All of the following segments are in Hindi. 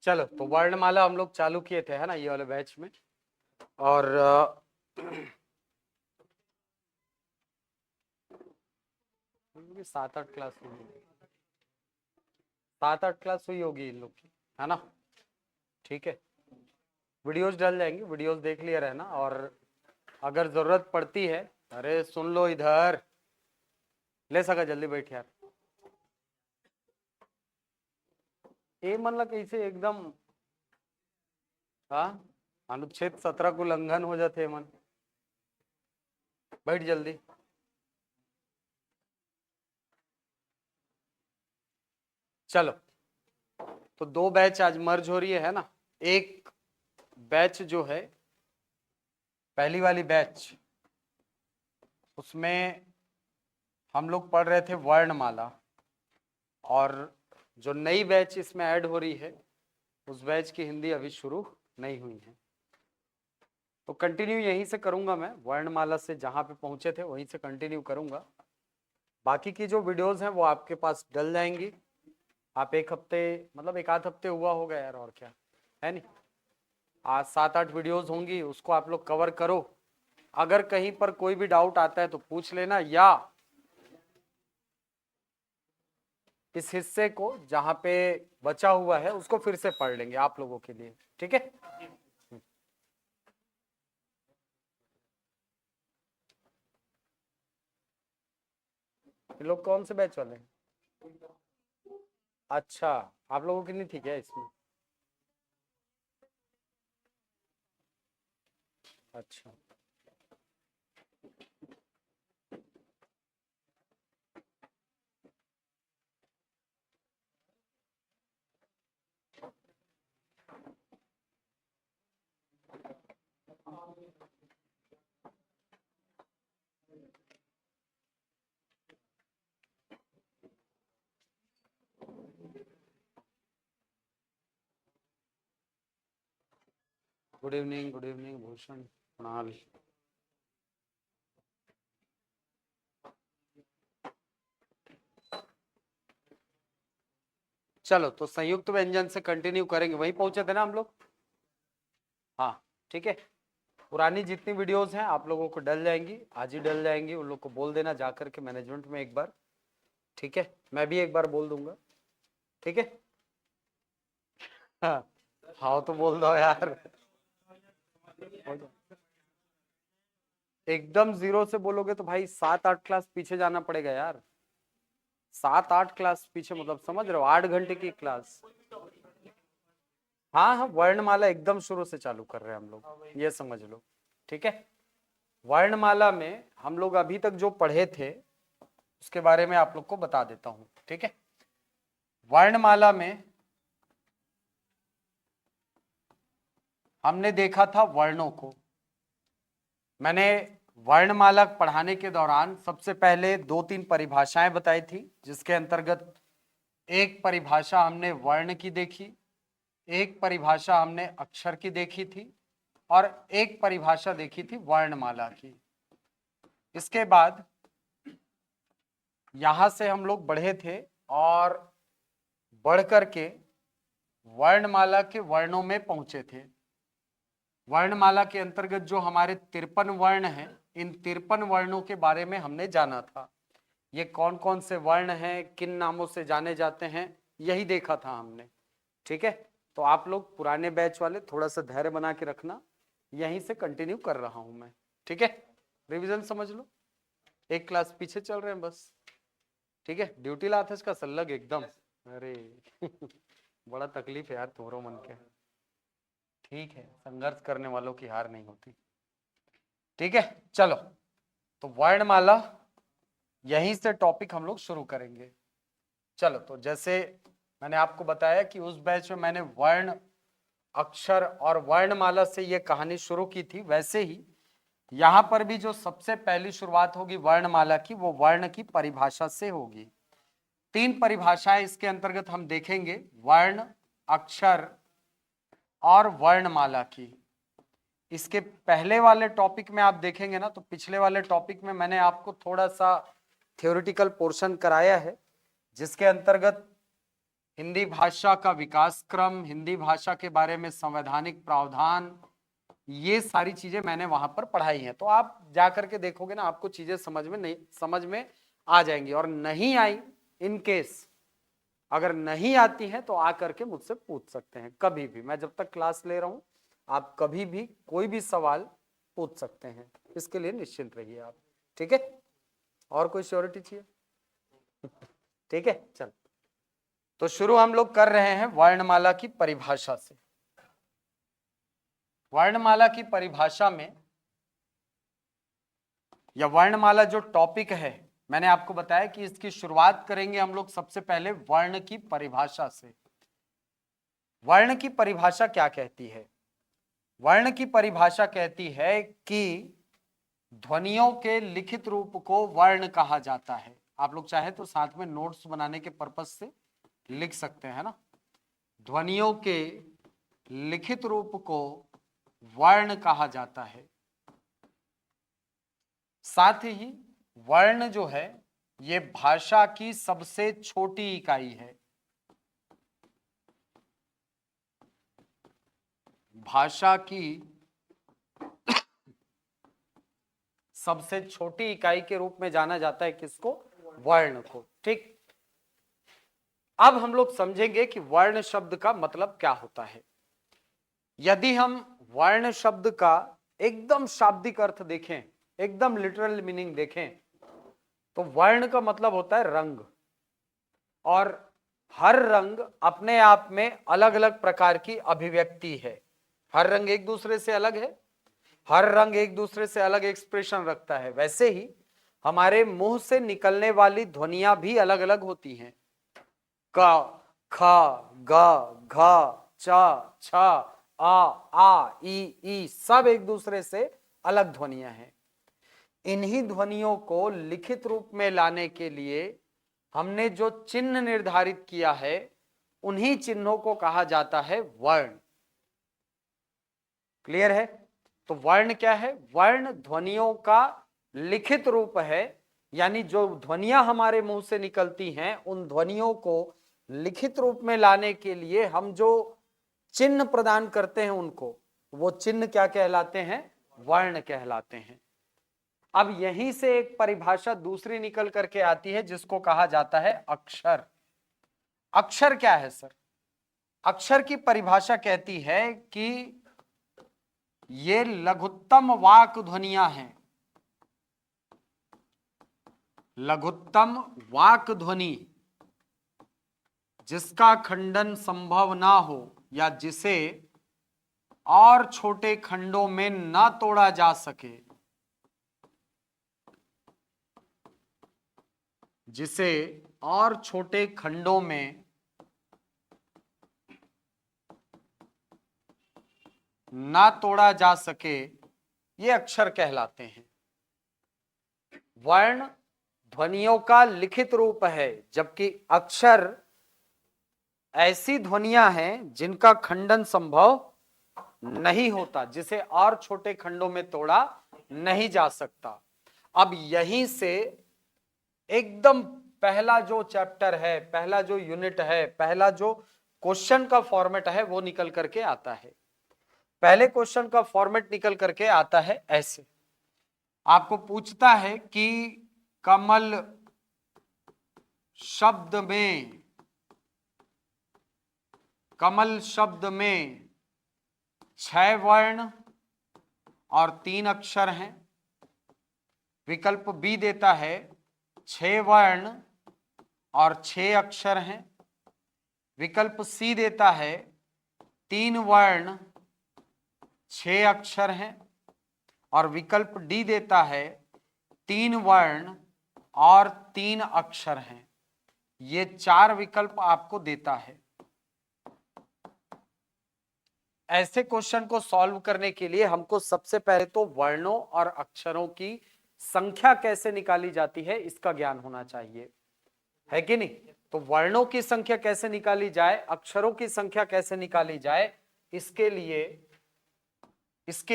चलो तो वर्णमाला हम लोग चालू किए थे, है ना, ये वाले बैच में। और 7-8 क्लास हुई होगी, 7-8 क्लास हुई होगी इन लोग की, है ना। ठीक है, वीडियोस डल जाएंगे, वीडियोस देख लिया रहना। और अगर जरूरत पड़ती है, अरे सुन लो इधर, ले सका जल्दी बैठ यार। ये मतलब कैसे एकदम, हाँ, अनुच्छेद 17 को उल्लंघन हो जाते मन। बैठ जल्दी। चलो तो दो बैच आज मर्ज हो रही है ना। एक बैच जो है, पहली वाली बैच, उसमें हम लोग पढ़ रहे थे वर्णमाला। और जो नई बैच इसमें ऐड हो रही है, उस बैच की हिंदी अभी शुरू नहीं हुई है। तो कंटिन्यू यहीं से करूंगा मैं, वर्णमाला से जहां पे पहुंचे थे वहीं से कंटिन्यू करूंगा। बाकी की जो वीडियोस हैं वो आपके पास डल जाएंगी। आप एक हफ्ते, मतलब एक आध हफ्ते हुआ होगा यार, और क्या है नहीं, आज 7-8 वीडियोस होंगी, उसको आप लोग कवर करो। अगर कहीं पर कोई भी डाउट आता है तो पूछ लेना, या इस हिस्से को जहां पे बचा हुआ है उसको फिर से पढ़ लेंगे आप लोगों के लिए, ठीक है। ये लोग कौन से बैच वाले हैं? अच्छा, आप लोगों की नहीं थी क्या इसमें? अच्छा, गुड इवनिंग भूषण, कुणाल। चलो तो संयुक्त व्यंजन से कंटिन्यू करेंगे, वहीं पहुंचे थे ना हम लोग। हाँ, ठीक है। पुरानी जितनी वीडियोस हैं आप लोगों को डल जाएंगी, आज ही डल जाएंगी। उन लोग को बोल देना जा करके मैनेजमेंट में एक बार, ठीक है। मैं भी एक बार बोल दूंगा, ठीक है। हाँ, हाँ तो बोल दो यार। एकदम जीरो से बोलोगे तो भाई 7-8 क्लास पीछे जाना पड़ेगा यार। 7-8 क्लास पीछे, मतलब समझ रहे हो, 8 घंटे की क्लास। हाँ हाँ, वर्णमाला एकदम शुरू से चालू कर रहे हैं हम लोग, ये समझ लो, ठीक है। वर्णमाला में हम लोग अभी तक जो पढ़े थे उसके बारे में आप लोग को बता देता हूं, ठीक है। वर्णमाला में हमने देखा था वर्णों को। मैंने वर्णमाला पढ़ाने के दौरान सबसे पहले 2-3 परिभाषाएं बताई थी, जिसके अंतर्गत एक परिभाषा हमने वर्ण की देखी, एक परिभाषा हमने अक्षर की देखी थी, और एक परिभाषा देखी थी वर्णमाला की। इसके बाद यहां से हम लोग बढ़े थे और बढ़ करके वर्णमाला के वर्णों में पहुंचे थे। वर्णमाला के अंतर्गत जो हमारे 53 वर्ण हैं, इन 53 वर्णों के बारे में हमने जाना था। ये कौन कौन से वर्ण हैं, किन नामों से जाने जाते हैं, यही देखा था हमने, ठीक है। तो आप लोग पुराने बैच वाले थोड़ा सा धैर्य बना के रखना, यहीं से कंटिन्यू कर रहा हूं मैं, ठीक है। रिवीजन समझ लो, एक क्लास पीछे चल रहे हैं बस, ठीक है। ड्यूटी लाते इसका सल्लग एकदम, अरे बड़ा तकलीफ है यार तुम्हारो मन के। ठीक है, संघर्ष करने वालों की हार नहीं होती, ठीक है। चलो तो वर्णमाला, यहीं से टॉपिक हम लोग शुरू करेंगे। चलो तो जैसे मैंने आपको बताया कि उस बैच में मैंने वर्ण, अक्षर और वर्णमाला से ये कहानी शुरू की थी, वैसे ही यहां पर भी जो सबसे पहली शुरुआत होगी वर्णमाला की, वो वर्ण की परिभाषा से होगी। 3 परिभाषाएं इसके अंतर्गत हम देखेंगे, वर्ण, अक्षर और वर्णमाला की। इसके पहले वाले टॉपिक में आप देखेंगे ना, तो पिछले वाले टॉपिक में मैंने आपको थोड़ा सा थ्योरेटिकल पोर्शन कराया है, जिसके अंतर्गत हिंदी भाषा का विकास क्रम, हिंदी भाषा के बारे में संवैधानिक प्रावधान, ये सारी चीजें मैंने वहां पर पढ़ाई हैं। तो आप जाकर के देखोगे ना, आपको चीजें समझ में आ जाएंगी। और नहीं आई, इन केस अगर नहीं आती हैं तो आकर के मुझसे पूछ सकते हैं कभी भी। मैं जब तक क्लास ले रहा हूं, आप कभी भी कोई भी सवाल पूछ सकते हैं, इसके लिए निश्चिंत रहिए आप। ठीक है, और कोई श्योरिटी चाहिए? ठीक है, चल। तो शुरू हम लोग कर रहे हैं वर्णमाला की परिभाषा से। वर्णमाला की परिभाषा में, या वर्णमाला जो टॉपिक है, मैंने आपको बताया कि इसकी शुरुआत करेंगे हम लोग सबसे पहले वर्ण की परिभाषा से। वर्ण की परिभाषा क्या कहती है? वर्ण की परिभाषा कहती है कि ध्वनियों के लिखित रूप को वर्ण कहा जाता है। आप लोग चाहे तो साथ में नोट्स बनाने के पर्पस से लिख सकते हैं ना। ध्वनियों के लिखित रूप को वर्ण कहा जाता है। साथ ही वर्ण जो है ये भाषा की सबसे छोटी इकाई है। भाषा की सबसे छोटी इकाई के रूप में जाना जाता है किसको? वर्ण को। ठीक, अब हम लोग समझेंगे कि वर्ण शब्द का मतलब क्या होता है। यदि हम वर्ण शब्द का एकदम शाब्दिक अर्थ देखें, एकदम लिटरल मीनिंग देखें, तो वर्ण का मतलब होता है रंग। और हर रंग अपने आप में अलग अलग प्रकार की अभिव्यक्ति है। हर रंग एक दूसरे से अलग है, हर रंग एक दूसरे से अलग एक्सप्रेशन रखता है। वैसे ही हमारे मुंह से निकलने वाली ध्वनियां भी अलग अलग होती हैं। क, ख, ग, घ, च, छ, आ, ई सब एक दूसरे से अलग ध्वनियां हैं। इन्हीं ध्वनियों को लिखित रूप में लाने के लिए हमने जो चिन्ह निर्धारित किया है, उन्हीं चिन्हों को कहा जाता है वर्ण। क्लियर है? तो वर्ण क्या है? वर्ण ध्वनियों का लिखित रूप है, यानी जो ध्वनियां हमारे मुंह से निकलती हैं, उन ध्वनियों को लिखित रूप में लाने के लिए हम जो चिन्ह प्रदान करते हैं उनको, वो चिन्ह क्या कहलाते हैं? वर्ण कहलाते हैं। अब यहीं से एक परिभाषा दूसरी निकल करके आती है जिसको कहा जाता है अक्षर। अक्षर क्या है सर? अक्षर की परिभाषा कहती है कि ये लघुत्तम वाक ध्वनियां हैं। लघुत्तम वाक ध्वनि जिसका खंडन संभव ना हो, या जिसे और छोटे खंडों में ना तोड़ा जा सके, जिसे और छोटे खंडों में ना तोड़ा जा सके, ये अक्षर कहलाते हैं। वर्ण ध्वनियों का लिखित रूप है, जबकि अक्षर ऐसी ध्वनियां हैं जिनका खंडन संभव नहीं होता, जिसे और छोटे खंडों में तोड़ा नहीं जा सकता। अब यहीं से एकदम पहला जो चैप्टर है, पहला जो यूनिट है, पहला जो क्वेश्चन का फॉर्मेट है, वो निकल करके आता है। पहले क्वेश्चन का फॉर्मेट निकल करके आता है ऐसे। आपको पूछता है कि कमल शब्द में, कमल शब्द में 6 वर्ण और 3 अक्षर हैं। विकल्प बी देता है 6 वर्ण और 6 अक्षर हैं। विकल्प सी देता है 3 वर्ण 6 अक्षर हैं। और विकल्प डी देता है 3 वर्ण और 3 अक्षर हैं। ये 4 विकल्प आपको देता है। ऐसे क्वेश्चन को सॉल्व करने के लिए हमको सबसे पहले तो वर्णों और अक्षरों की संख्या कैसे निकाली जाती है इसका ज्ञान होना चाहिए, है कि नहीं? तो वर्णों की संख्या कैसे निकाली जाए, अक्षरों की संख्या कैसे निकाली जाए, इसके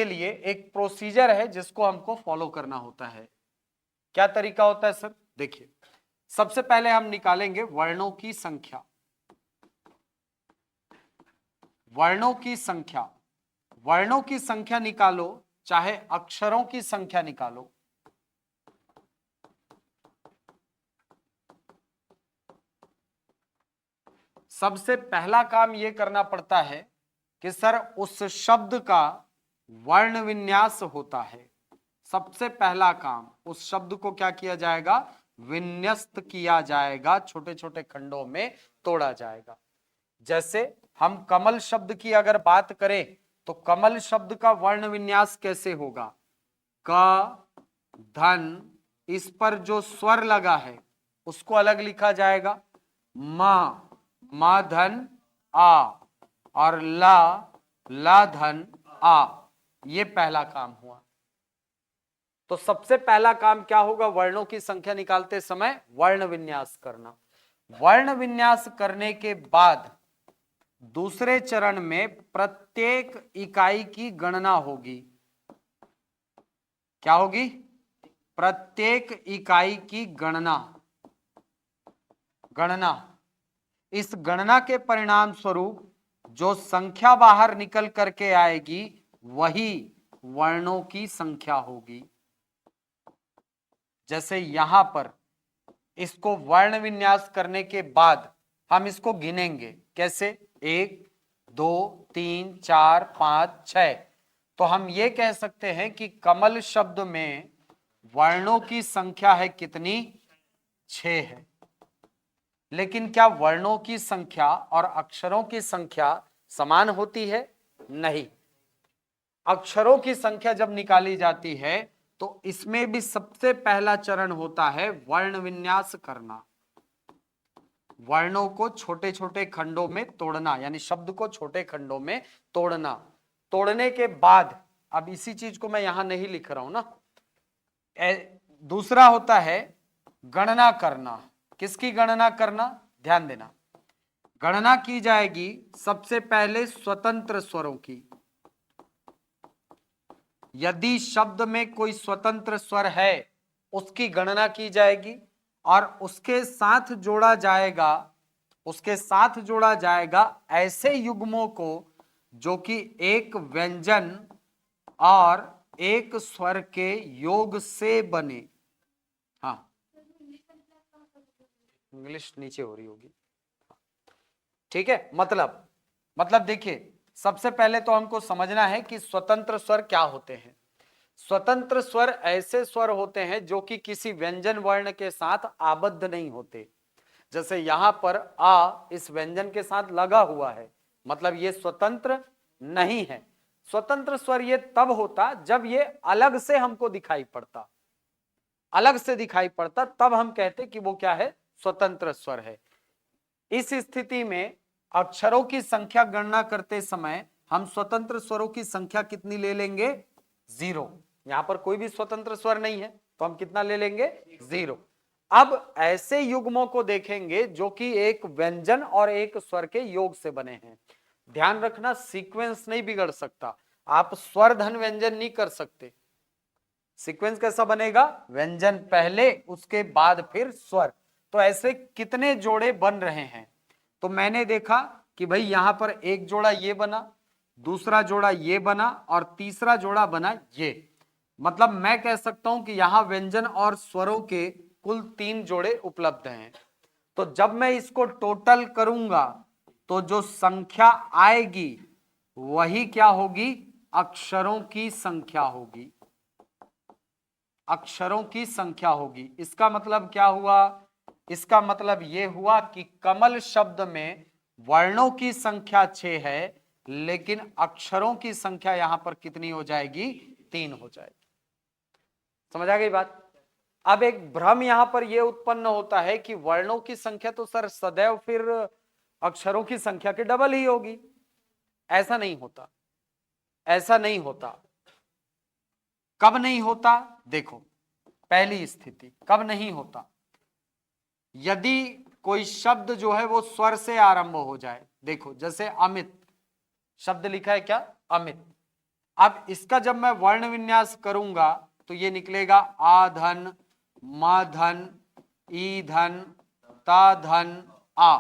लिए एक प्रोसीजर है जिसको हमको फॉलो करना होता है। क्या तरीका होता है सर? देखिए, सबसे पहले हम निकालेंगे वर्णों की संख्या। वर्णों की संख्या, वर्णों की संख्या निकालो चाहे अक्षरों की संख्या निकालो, सबसे पहला काम यह करना पड़ता है कि सर उस शब्द का वर्ण विन्यास होता है। सबसे पहला काम उस शब्द को क्या किया जाएगा, विन्यस्त किया जाएगा, छोटे छोटे खंडों में तोड़ा जाएगा। जैसे हम कमल शब्द की अगर बात करें तो कमल शब्द का वर्ण विन्यास कैसे होगा, क धन, इस पर जो स्वर लगा है उसको अलग लिखा जाएगा, मा धन आ, और ला धन आ, ये पहला काम हुआ। तो सबसे पहला काम क्या होगा, वर्णों की संख्या निकालते समय वर्ण विन्यास करना। वर्ण विन्यास करने के बाद दूसरे चरण में प्रत्येक इकाई की गणना होगी। क्या होगी, प्रत्येक इकाई की गणना। इस गणना के परिणाम स्वरूप जो संख्या बाहर निकल करके आएगी वही वर्णों की संख्या होगी। जैसे यहां पर इसको वर्ण विन्यास करने के बाद हम इसको गिनेंगे, कैसे, 1 2 3 4 5 6। तो हम ये कह सकते हैं कि कमल शब्द में वर्णों की संख्या है कितनी, 6 है। लेकिन क्या वर्णों की संख्या और अक्षरों की संख्या समान होती है, नहीं। अक्षरों की संख्या जब निकाली जाती है तो इसमें भी सबसे पहला चरण होता है वर्ण विन्यास करना, वर्णों को छोटे छोटे खंडों में तोड़ना, यानी शब्द को छोटे खंडों में तोड़ना। तोड़ने के बाद, अब इसी चीज को मैं यहां नहीं लिख रहा हूं ना, दूसरा होता है गणना करना। किसकी गणना करना, ध्यान देना, गणना की जाएगी सबसे पहले स्वतंत्र स्वरों की। यदि शब्द में कोई स्वतंत्र स्वर है उसकी गणना की जाएगी और उसके साथ जोड़ा जाएगा ऐसे युग्मों को जो कि एक व्यंजन और एक स्वर के योग से बने। हाँ, इंग्लिश नीचे हो रही होगी, ठीक है। मतलब देखिए, सबसे पहले तो हमको समझना है कि स्वतंत्र स्वर क्या होते हैं। स्वतंत्र स्वर ऐसे स्वर होते हैं जो कि किसी व्यंजन वर्ण के साथ आबद्ध नहीं होते। जैसे यहां पर आ इस व्यंजन के साथ लगा हुआ है, मतलब ये स्वतंत्र नहीं है। स्वतंत्र स्वर ये तब होता जब ये अलग से हमको दिखाई पड़ता, तब हम कहते कि वो क्या है, स्वतंत्र स्वर है। इस स्थिति में अक्षरों की संख्या गणना करते समय हम स्वतंत्र स्वरों की संख्या कितनी ले लेंगे, 0। यहां पर कोई भी स्वतंत्र स्वर नहीं है तो हम कितना ले लेंगे, 0। अब ऐसे युग्मों को देखेंगे जो कि एक व्यंजन और एक स्वर के योग से बने हैं। ध्यान रखना, सीक्वेंस नहीं बिगड़ सकता, आप स्वर धन व्यंजन नहीं कर सकते। सीक्वेंस कैसा बनेगा, व्यंजन पहले उसके बाद फिर स्वर। तो ऐसे कितने जोड़े बन रहे हैं, तो मैंने देखा कि भाई यहां पर एक जोड़ा ये बना, दूसरा जोड़ा ये बना और तीसरा जोड़ा बना ये। मतलब मैं कह सकता हूं कि यहां व्यंजन और स्वरों के कुल 3 जोड़े उपलब्ध हैं। तो जब मैं इसको टोटल करूंगा तो जो संख्या आएगी वही क्या होगी, अक्षरों की संख्या होगी। अक्षरों की संख्या होगी। इसका मतलब क्या हुआ, इसका मतलब यह हुआ कि कमल शब्द में वर्णों की संख्या 6 है, लेकिन अक्षरों की संख्या यहां पर कितनी हो जाएगी, 3 हो जाएगी। समझ आ गई बात। अब एक भ्रम यहां पर यह उत्पन्न होता है कि वर्णों की संख्या तो सर सदैव फिर अक्षरों की संख्या के डबल ही होगी। ऐसा नहीं होता, ऐसा नहीं होता। कब नहीं होता, देखो, पहली स्थिति कब नहीं होता, यदि कोई शब्द जो है वो स्वर से आरंभ हो जाए। देखो जैसे अमित शब्द लिखा है, क्या, अमित। अब इसका जब मैं वर्ण विन्यास करूंगा तो ये निकलेगा आ धन, मा धन, ई धन, ता धन, आ।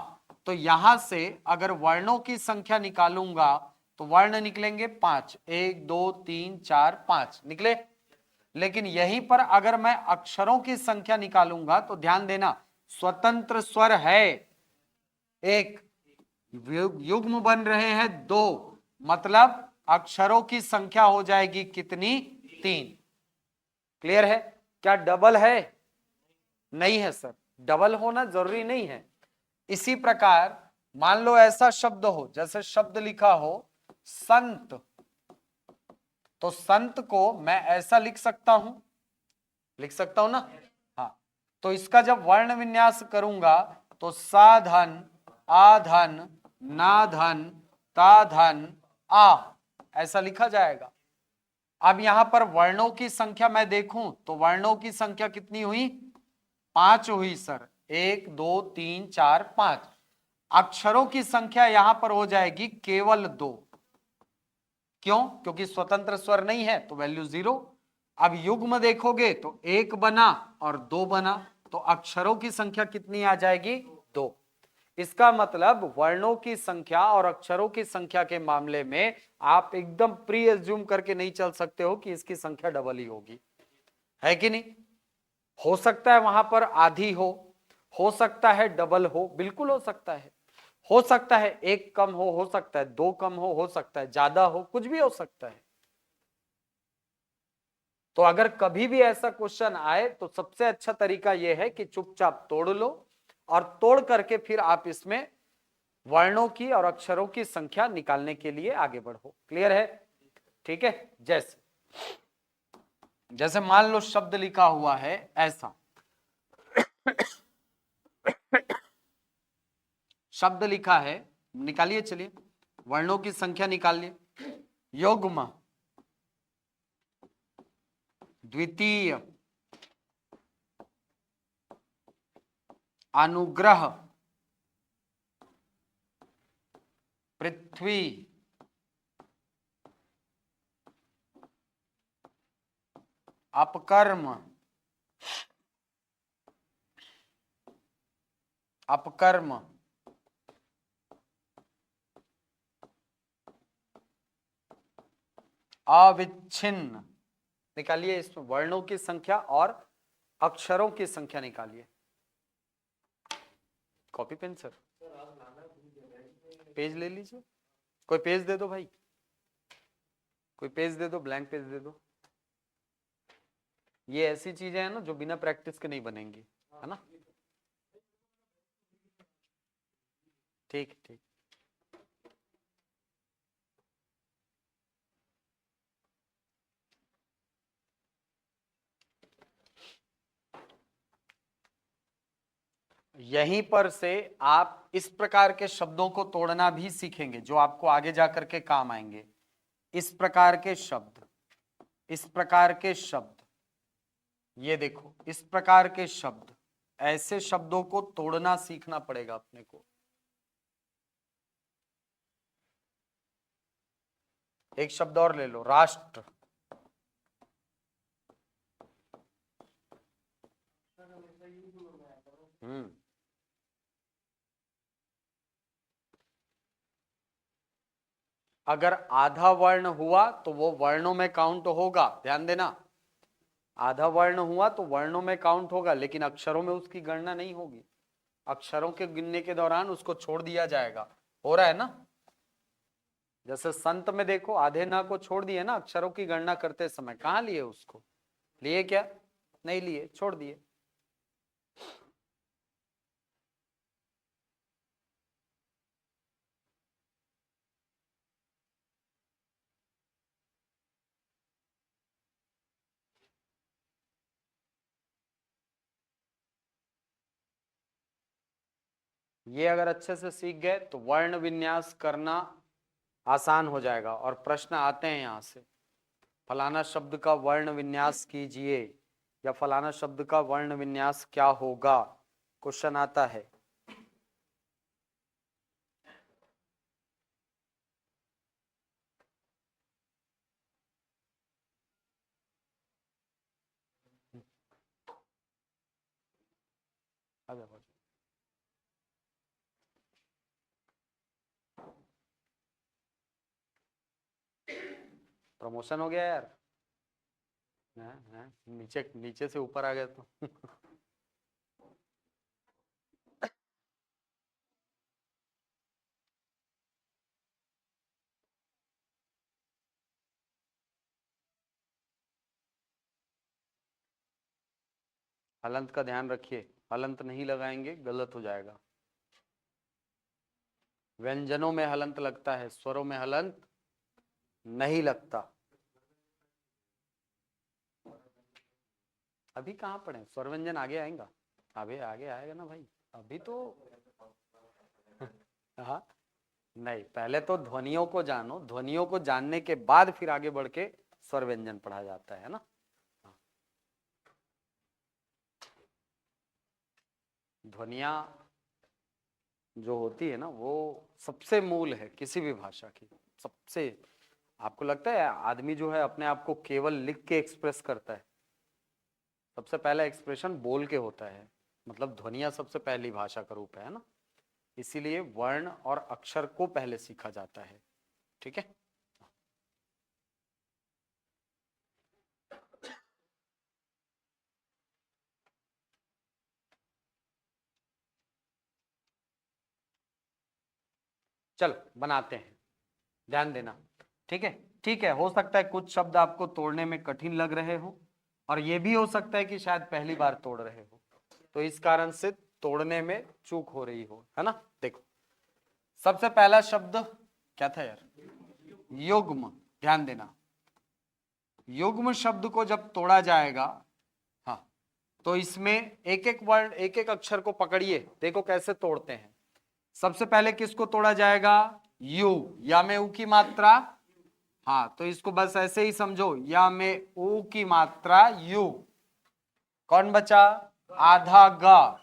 तो यहां से अगर वर्णों की संख्या निकालूंगा तो वर्ण निकलेंगे 5, 1 2 3 4 5 निकले। लेकिन यहीं पर अगर मैं अक्षरों की संख्या निकालूंगा तो ध्यान देना, स्वतंत्र स्वर है एक, युग्म बन रहे हैं 2, मतलब अक्षरों की संख्या हो जाएगी कितनी? 3। क्लियर है? क्या डबल है? नहीं है सर, डबल होना जरूरी नहीं है। इसी प्रकार मान लो ऐसा शब्द हो, जैसे शब्द लिखा हो संत, तो संत को मैं ऐसा लिख सकता हूं, लिख सकता हूं ना? हाँ, तो इसका जब वर्ण विन्यास करूंगा तो साधन, आधन, नाधन, ताधन, आ, ऐसा लिखा जाएगा। अब यहां पर वर्णों की संख्या मैं देखूं तो वर्णों की संख्या कितनी हुई? 5 हुई सर, 1 2 3 4 5। अक्षरों की संख्या यहां पर हो जाएगी केवल 2। क्यों? क्योंकि स्वतंत्र स्वर नहीं है तो वैल्यू 0। अब युग्म देखोगे तो 1 बना और 2 बना, तो अक्षरों की संख्या कितनी आ जाएगी? 2। इसका मतलब वर्णों की संख्या और अक्षरों की संख्या के मामले में आप एकदम प्री एज्यूम करके नहीं चल सकते हो कि इसकी संख्या डबल ही होगी, है कि नहीं? हो सकता है वहां पर आधी हो सकता है डबल हो, बिल्कुल हो सकता है एक कम हो सकता है 2 कम हो सकता है ज्यादा हो, कुछ भी हो सकता है। तो अगर कभी भी ऐसा क्वेश्चन आए तो सबसे अच्छा तरीका यह है कि चुपचाप तोड़ लो और तोड़ करके फिर आप इसमें वर्णों की और अक्षरों की संख्या निकालने के लिए आगे बढ़ो। क्लियर है? ठीक है। जैसे जैसे मान लो शब्द लिखा हुआ है ऐसा, शब्द लिखा है, निकालिए, चलिए वर्णों की संख्या निकालिए। युग्म, द्वितीय, अनुग्रह, पृथ्वी, अपकर्म, अपकर्म, अविच्छिन्न। निकालिए इसमें वर्णों की संख्या और अक्षरों की संख्या निकालिए। कॉपी पेन सर, पेज ले लीजिए, कोई पेज दे दो भाई, कोई पेज दे दो, ब्लैंक पेज दे दो। ये ऐसी चीजें हैं ना जो बिना प्रैक्टिस के नहीं बनेंगी, है ना? ठीक ठीक। यहीं पर से आप इस प्रकार के शब्दों को तोड़ना भी सीखेंगे जो आपको आगे जाकर के काम आएंगे। इस प्रकार के शब्द, इस प्रकार के शब्द, ये देखो इस प्रकार के शब्द, ऐसे शब्दों को तोड़ना सीखना पड़ेगा अपने को। एक शब्द और ले लो, राष्ट्र। अगर आधा वर्ण हुआ तो वो वर्णों में काउंट होगा, ध्यान देना। आधा वर्ण हुआ तो वर्णों में काउंट होगा, लेकिन अक्षरों में उसकी गणना नहीं होगी। अक्षरों के गिनने के दौरान उसको छोड़ दिया जाएगा। हो रहा है ना? जैसे संत में देखो आधे ना को छोड़ दिए ना, अक्षरों की गणना करते समय कहां लिए उसको? लिए क्या? नहीं लिए, छोड़ दिए। ये अगर अच्छे से सीख गए तो वर्ण विन्यास करना आसान हो जाएगा। और प्रश्न आते हैं यहां से, फलाना शब्द का वर्ण विन्यास कीजिए या फलाना शब्द का वर्ण विन्यास क्या होगा, क्वेश्चन आता है। प्रमोशन हो गया यार। नीचे नीचे से ऊपर आ गया तो हलंत का ध्यान रखिए, हलंत नहीं लगाएंगे गलत हो जाएगा। व्यंजनों में हलंत लगता है, स्वरों में हलंत नहीं लगता। अभी कहाँ पढ़े, स्वर व्यंजन आगे आएगा, अभी आगे आएगा ना भाई, अभी तो हाँ नहीं, पहले तो ध्वनियों को जानो, ध्वनियों को जानने के बाद फिर आगे बढ़ के स्वर व्यंजन पढ़ा जाता है ना। ध्वनिया जो होती है ना वो सबसे मूल है किसी भी भाषा की। सबसे, आपको लगता है आदमी जो है अपने आप को केवल लिख के एक्सप्रेस करता है? सबसे पहला एक्सप्रेशन बोल के होता है, मतलब ध्वनिया सबसे पहली भाषा का रूप है ना। इसीलिए वर्ण और अक्षर को पहले सीखा जाता है। ठीक है, चलो बनाते हैं, ध्यान देना। ठीक है, ठीक है, हो सकता है कुछ शब्द आपको तोड़ने में कठिन लग रहे हो, और ये भी हो सकता है कि शायद पहली बार तोड़ रहे हो, तो इस कारण से तोड़ने में चूक हो रही हो, है ना। देखो, सबसे पहला शब्द क्या था यार, युग्म। ध्यान देना, युग्म शब्द को जब तोड़ा जाएगा, हाँ, तो इसमें एक एक वर्ड, एक एक अक्षर को पकड़िए, देखो कैसे तोड़ते हैं। सबसे पहले किसको तोड़ा जाएगा, यू, या में ऊ की मात्रा, हाँ, तो इसको बस ऐसे ही समझो, या में ऊ की मात्रा यू। कौन बचा, आधा ग।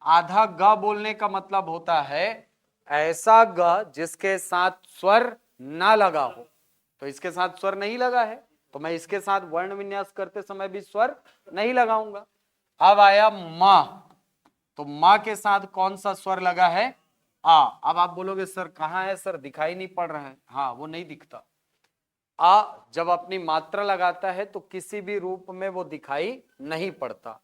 आधा ग बोलने का मतलब होता है ऐसा ग जिसके साथ स्वर ना लगा हो। तो इसके साथ स्वर नहीं लगा है, तो मैं इसके साथ वर्ण विन्यास करते समय भी स्वर नहीं लगाऊंगा। अब आया मां, तो मां के साथ कौन सा स्वर लगा है, आ। अब आप बोलोगे सर कहां है, सर दिखाई नहीं पड़ रहा है। हाँ, वो नहीं दिखता। आ जब अपनी मात्रा लगाता है तो किसी भी रूप में वो दिखाई नहीं पड़ता।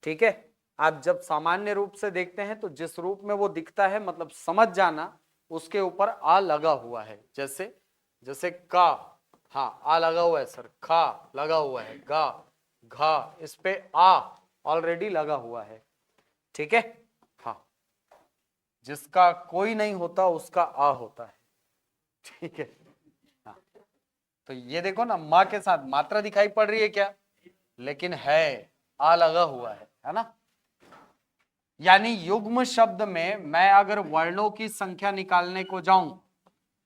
ठीक है, आप जब सामान्य रूप से देखते हैं तो जिस रूप में वो दिखता है, मतलब समझ जाना उसके ऊपर आ लगा हुआ है। जैसे जैसे का, हाँ आ लगा हुआ है सर, खा लगा हुआ है, गा, घा, इस पे आ ऑलरेडी लगा हुआ है। ठीक है, हाँ, जिसका कोई नहीं होता उसका आ होता है। ठीक है, हाँ, तो ये देखो ना, माँ के साथ मात्रा दिखाई पड़ रही है क्या, लेकिन है आ लगा हुआ है ना। यानी युग्म शब्द में मैं अगर वर्णों की संख्या निकालने को जाऊं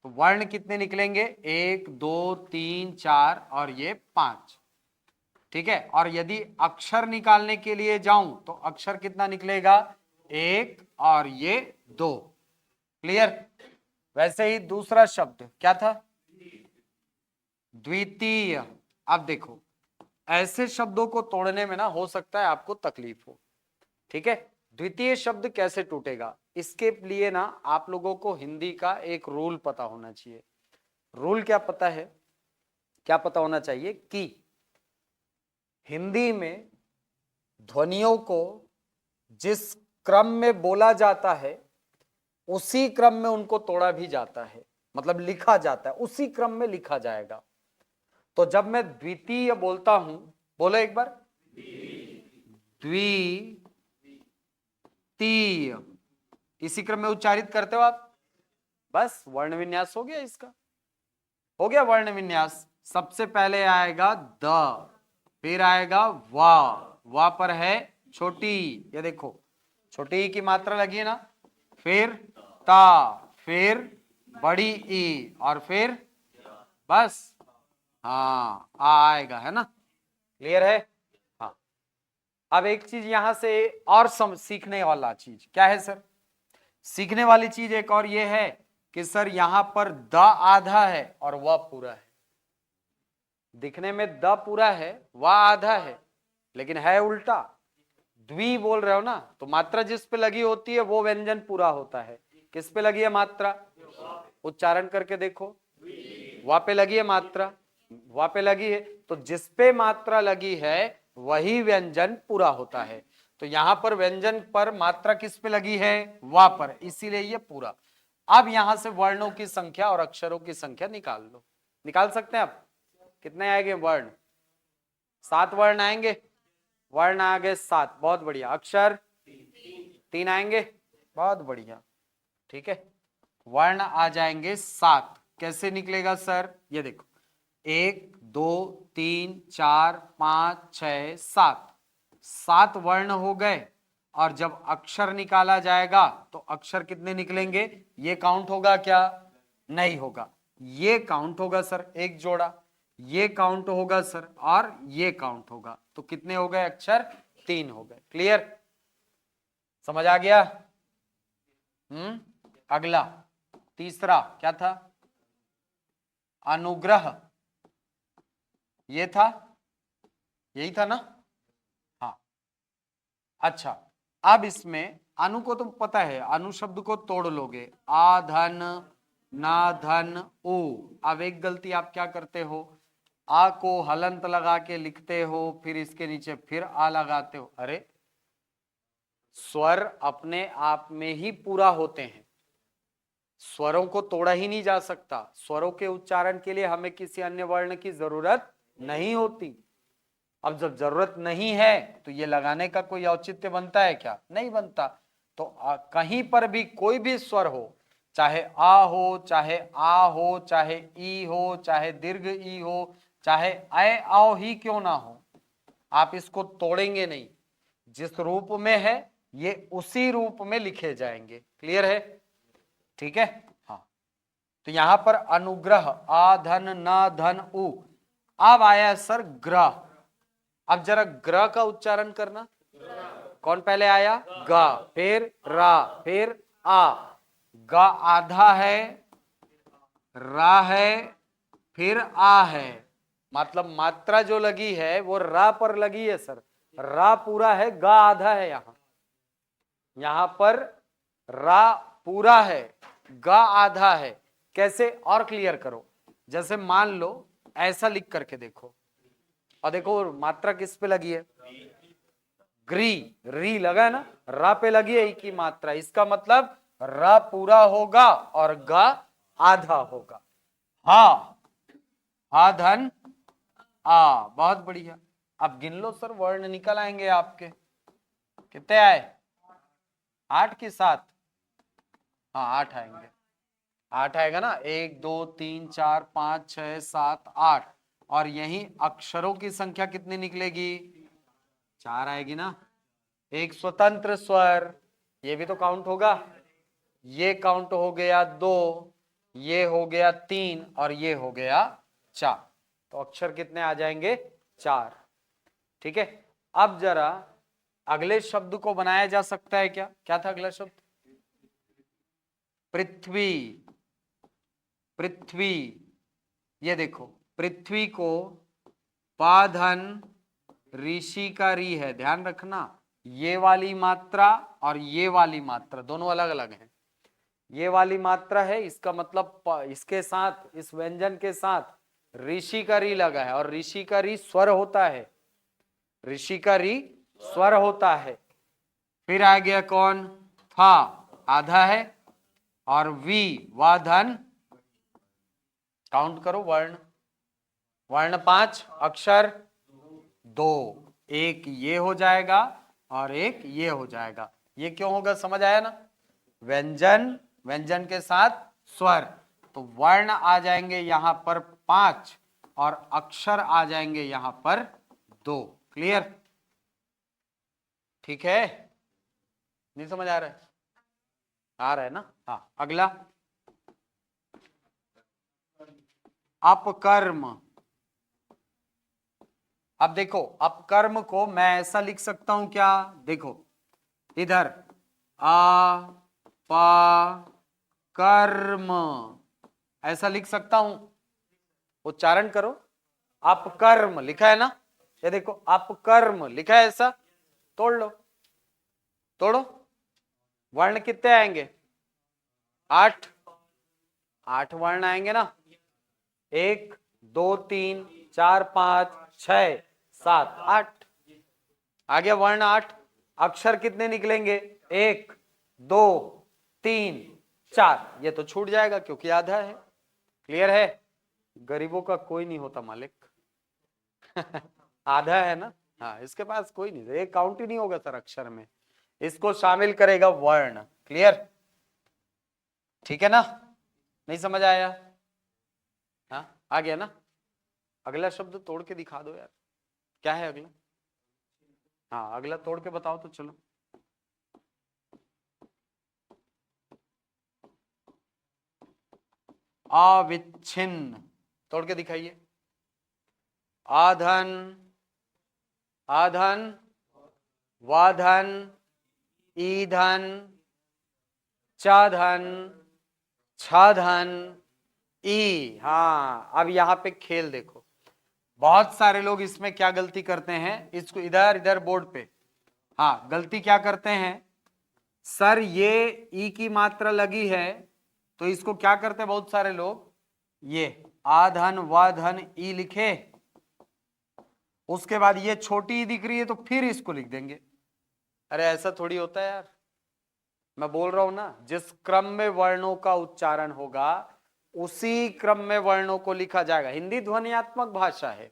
तो वर्ण कितने निकलेंगे, 1 2 3 4 और ये 5। ठीक है, और यदि अक्षर निकालने के लिए जाऊं तो अक्षर कितना निकलेगा, 1 और ये 2। क्लियर। वैसे ही दूसरा शब्द क्या था, द्वितीय। अब देखो, ऐसे शब्दों को तोड़ने में ना हो सकता है आपको तकलीफ हो। ठीक है, द्वितीय शब्द कैसे टूटेगा, इसके लिए ना आप लोगों को हिंदी का एक रूल पता होना चाहिए। रूल क्या पता है, क्या पता होना चाहिए कि हिंदी में ध्वनियों को जिस क्रम में बोला जाता है उसी क्रम में उनको तोड़ा भी जाता है, मतलब लिखा जाता है, उसी क्रम में लिखा जाएगा। तो जब मैं द्वितीय बोलता हूं, बोलो एक बार, द्वितीय, इसी क्रम में उच्चारित करते हो आप, बस वर्ण विन्यास हो गया इसका, हो गया वर्ण विन्यास। सबसे पहले आएगा द, फिर आएगा वा पर है छोटी, ये देखो छोटी की मात्रा लगी है ना, फिर ता, फिर बड़ी ई, और फिर बस, हाँ आ आएगा, है ना। क्लियर है, हाँ। अब एक चीज यहां से और सीखने वाला चीज क्या है सर, सीखने वाली चीज एक और ये है कि सर यहां पर द आधा है और वह पूरा है। दिखने में द पूरा है, वह आधा है, लेकिन है उल्टा। द्वि बोल रहे हो ना, तो मात्रा जिस पे लगी होती है वो व्यंजन पूरा होता है। किस पे लगी है मात्रा, उच्चारण करके देखो, वा पे लगी है मात्रा, वा पे लगी है, तो जिस पे मात्रा लगी है वही व्यंजन पूरा होता है। तो यहां पर व्यंजन पर मात्रा किस पे लगी है? वा पर, इसीलिए ये पूरा। अब यहां से वर्णों की संख्या और अक्षरों की संख्या निकाल लो। निकाल सकते हैं आप? कितने आएंगे वर्ण? 7 वर्ण आएंगे। वर्ण आ गए 7, बहुत बढ़िया। अक्षर 3 आएंगे, बहुत बढ़िया। ठीक है, वर्ण आ जाएंगे 7। कैसे निकलेगा सर? ये देखो, 1 2 3 4 5 6 7, 7 वर्ण हो गए। और जब अक्षर निकाला जाएगा तो अक्षर कितने निकलेंगे? ये काउंट होगा क्या? नहीं होगा। ये काउंट होगा सर, एक जोड़ा। ये काउंट होगा सर, और ये काउंट होगा। तो कितने हो गए अक्षर? 3 हो गए। क्लियर? समझ आ गया? अगला तीसरा क्या था? अनुग्रह। ये था, यही था ना? हाँ, अच्छा। अब इसमें अनु को तो पता है, अनु शब्द को तोड़ लोगे। आ धन, ना धन, उ। अब एक गलती आप क्या करते हो, आ को हलंत लगा के लिखते हो, फिर इसके नीचे फिर आ लगाते हो। अरे, स्वर अपने आप में ही पूरा होते हैं, स्वरों को तोड़ा ही नहीं जा सकता। स्वरों के उच्चारण के लिए हमें किसी अन्य वर्ण की जरूरत नहीं होती। अब जब जरूरत नहीं है तो ये लगाने का कोई औचित्य बनता है क्या? नहीं बनता। तो कहीं पर भी कोई भी स्वर हो, चाहे आ हो, चाहे आ हो, चाहे ई हो, चाहे दीर्घ ई हो, चाहे ऐ आओ ही क्यों ना हो, आप इसको तोड़ेंगे नहीं। जिस रूप में है ये उसी रूप में लिखे जाएंगे। क्लियर है? ठीक है, हाँ। तो यहां पर अनुग्रह, आ धन, न धन, उ। अब आया सर ग्रह। अब जरा ग्रह का उच्चारण करना। कौन पहले आया? ग, फिर रा, फिर आ। ग आधा है, रा है, फिर आ है। मतलब मात्रा जो लगी है वो रा पर लगी है सर। रा पूरा है, ग आधा है। यहां पर रा पूरा है, ग आधा है। कैसे? और क्लियर करो। जैसे मान लो ऐसा लिख करके देखो, और देखो मात्रा किस पे लगी है? ग्री, री लगा है ना, रा पे लगी है एक ही मात्रा। इसका मतलब रा पूरा होगा और गा आधा होगा। हा, हा धन आ। बहुत बढ़िया। अब गिन लो सर, वर्ण निकल आएंगे आपके। कितने आए? 8 की 7? हाँ, 8 आएंगे। 8 आएगा ना, 1 2 3 4 5 6 7 8। और यही अक्षरों की संख्या कितनी निकलेगी? 4 आएगी ना। एक स्वतंत्र स्वर, ये भी तो काउंट होगा। ये काउंट हो गया 2, ये हो गया 3, और ये हो गया 4। तो अक्षर कितने आ जाएंगे? 4। ठीक है, अब जरा अगले शब्द को बनाया जा सकता है क्या? क्या था अगला शब्द? पृथ्वी। पृथ्वी, ये देखो, पृथ्वी को पाधन ऋषि का री है, ध्यान रखना। ये वाली मात्रा और ये वाली मात्रा दोनों अलग अलग हैं। ये वाली मात्रा है, इसका मतलब इसके साथ, इस व्यंजन के साथ ऋषि का री लगा है, और ऋषि का री स्वर होता है। ऋषि का री स्वर होता है। फिर आ गया कौन? था, आधा है, और वी वाधन। काउंट करो वर्ण। वर्ण 5, अक्षर 2। एक ये हो जाएगा और एक ये हो जाएगा। ये क्यों होगा? समझ आया ना? व्यंजन, व्यंजन के साथ स्वर। तो वर्ण आ जाएंगे यहां पर 5 और अक्षर आ जाएंगे यहां पर 2। क्लियर? ठीक है, नहीं समझ आ रहा है? आ रहा है ना? हाँ, अगला अपकर्म। अब देखो, अपकर्म को मैं ऐसा लिख सकता हूं क्या? देखो इधर, आ पा कर्म, ऐसा लिख सकता हूं। उच्चारण करो। अपकर्म लिखा है ना, ये देखो अपकर्म लिखा है, ऐसा तोड़ लो। तोड़ो। वर्ण कितने आएंगे? 8। 8 वर्ण आएंगे ना। 1 2 3 4 5 6 7 8। आ गया वर्ण 8। अक्षर कितने निकलेंगे? 1 2 3 4। ये तो छूट जाएगा क्योंकि आधा है। क्लियर है? गरीबों का कोई नहीं होता मालिक। आधा है ना। हाँ, इसके पास कोई नहीं, एक काउंट ही नहीं होगा सर अक्षर में, इसको शामिल करेगा वर्ण। क्लियर? ठीक है ना? नहीं समझ आया? हाँ, आ गया ना? अगला शब्द तोड़ के दिखा दो यार, क्या है अगला? हाँ, अगला तोड़ के बताओ तो चलो। अविच्छिन्न, तोड़ के दिखाइए। आधन, आधन, वाधन, ईधन, चाधन, छाधन, ई। हाँ, अब यहां पे खेल देखो, बहुत सारे लोग इसमें क्या गलती करते हैं, इसको इधर इधर बोर्ड पे, हाँ गलती क्या करते हैं सर, ये ई की मात्रा लगी है तो इसको क्या करते हैं बहुत सारे लोग, ये आधन वाधन ई लिखे, उसके बाद ये छोटी ई दिख रही है तो फिर इसको लिख देंगे। अरे ऐसा थोड़ी होता है यार, मैं बोल रहा हूं ना, जिस क्रम में वर्णों का उच्चारण होगा उसी क्रम में वर्णों को लिखा जाएगा। हिंदी ध्वनियात्मक भाषा है,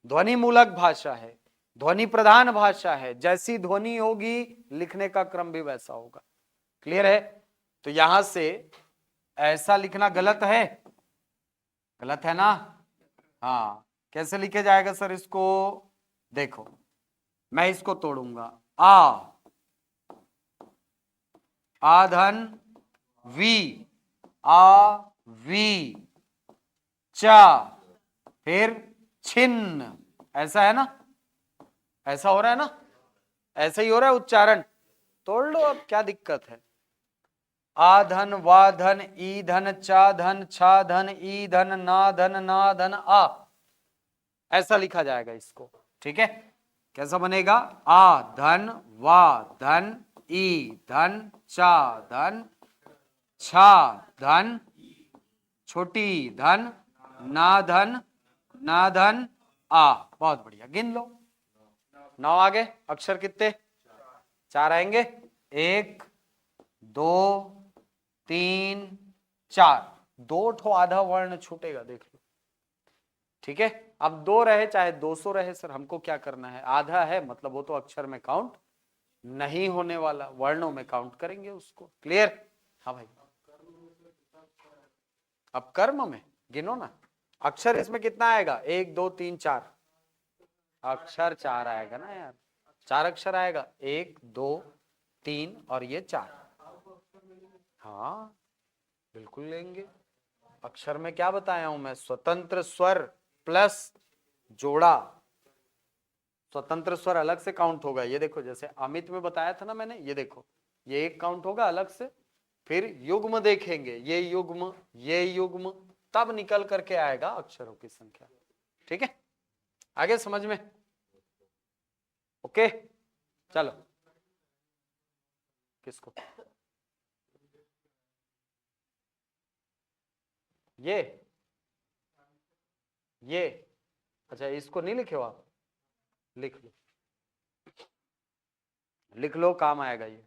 ध्वनि मूलक भाषा है, ध्वनि प्रधान भाषा है, जैसी ध्वनि होगी लिखने का क्रम भी वैसा होगा। क्लियर है? तो यहां से ऐसा लिखना गलत है, गलत है ना? हाँ, कैसे लिखे जाएगा सर इसको? देखो, मैं इसको तोड़ूंगा। आधन वी, आ वी, चा, फिर छिन्न, ऐसा है ना? ऐसा हो रहा है ना? ऐसा ही हो रहा है उच्चारण। तोड़ लो, अब क्या दिक्कत है? आधन वाधन ईधन चाधन छाधन ईधन नाधन नाधन आ, ऐसा लिखा जाएगा इसको। ठीक है? कैसा बनेगा? आ धन वा धन ई धन चा धन छा धन छोटी धन ना धन ना धन आ। बहुत बढ़िया, गिन लो। 9 आ गए। अक्षर कितने? 4 आएंगे। 1 2 3 4, 2 ठो आधा वर्ण छूटेगा, देख लो। ठीक है? अब 2 रहे चाहे 200 रहे सर, हमको क्या करना है? आधा है मतलब वो तो अक्षर में काउंट नहीं होने वाला, वर्णों में काउंट करेंगे उसको। क्लियर? हाँ भाई, अब कर्म में गिनो ना। अक्षर इसमें कितना आएगा? 1 2 3 4, अक्षर 4 आएगा ना यार, 4 अक्षर आएगा, 1 2 3 और ये 4। हाँ बिल्कुल लेंगे। अक्षर में क्या बताया हूं मैं? स्वतंत्र स्वर प्लस जोड़ा, स्वतंत्र स्वर अलग से काउंट होगा। ये देखो, जैसे अमित में बताया था ना मैंने, ये देखो, ये एक काउंट होगा अलग से, फिर युग्म देखेंगे, ये युग्म, तब निकल करके आएगा अक्षरों की संख्या। ठीक है? आगे समझ में? ओके, चलो। किसको? ये अच्छा, इसको नहीं लिखे हो आप? लिख लो, लिख लो, काम आएगा ये।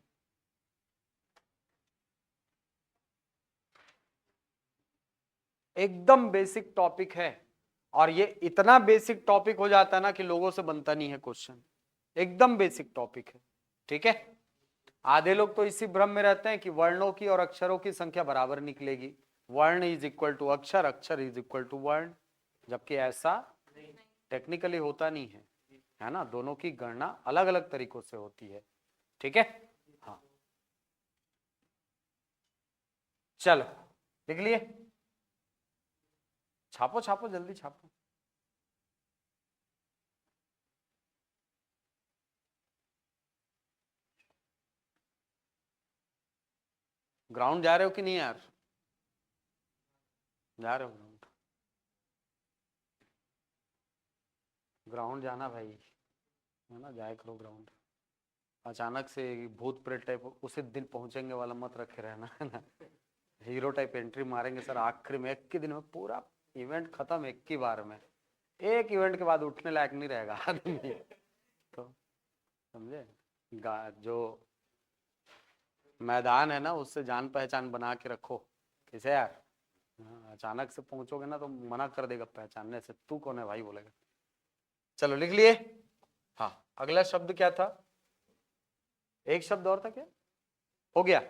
एकदम बेसिक टॉपिक है, और ये इतना बेसिक टॉपिक हो जाता है ना कि लोगों से बनता नहीं है क्वेश्चन। एकदम बेसिक टॉपिक है। ठीक है? आधे लोग तो इसी भ्रम में रहते हैं कि वर्णों की और अक्षरों की संख्या बराबर निकलेगी, वर्ण इज इक्वल टू अक्षर, अक्षर इज इक्वल टू वर्ण, जबकि ऐसा टेक्निकली होता नहीं है ना? दोनों की गणना अलग अलग तरीकों से होती है। ठीक है? हाँ, चलो लिख लिए? छापो छापो, जल्दी छापो। ग्राउंड जा रहे हो कि नहीं यार? जा रहे हो ग्राउंड? ग्राउंड जाना भाई, है ना? जाए करो ग्राउंड। अचानक से भूत प्रेत टाइप उसी दिन पहुंचेंगे वाला मत रखे रहना, है ना? हीरो टाइप एंट्री मारेंगे सर, आखिरी में एक के दिन में पूरा इवेंट खत्म एक ही बार में, एक इवेंट के बाद उठने लायक नहीं रहेगा आदमी। तो समझे, जो मैदान है ना उससे जान पहचान बना के रखो। किसे यार, अचानक से पहुंचोगे ना तो मना कर देगा पहचानने से, तू कौन है भाई बोलेगा। चलो लिख लिए। हाँ, अगला शब्द क्या था, एक शब्द और था क्या, हो गया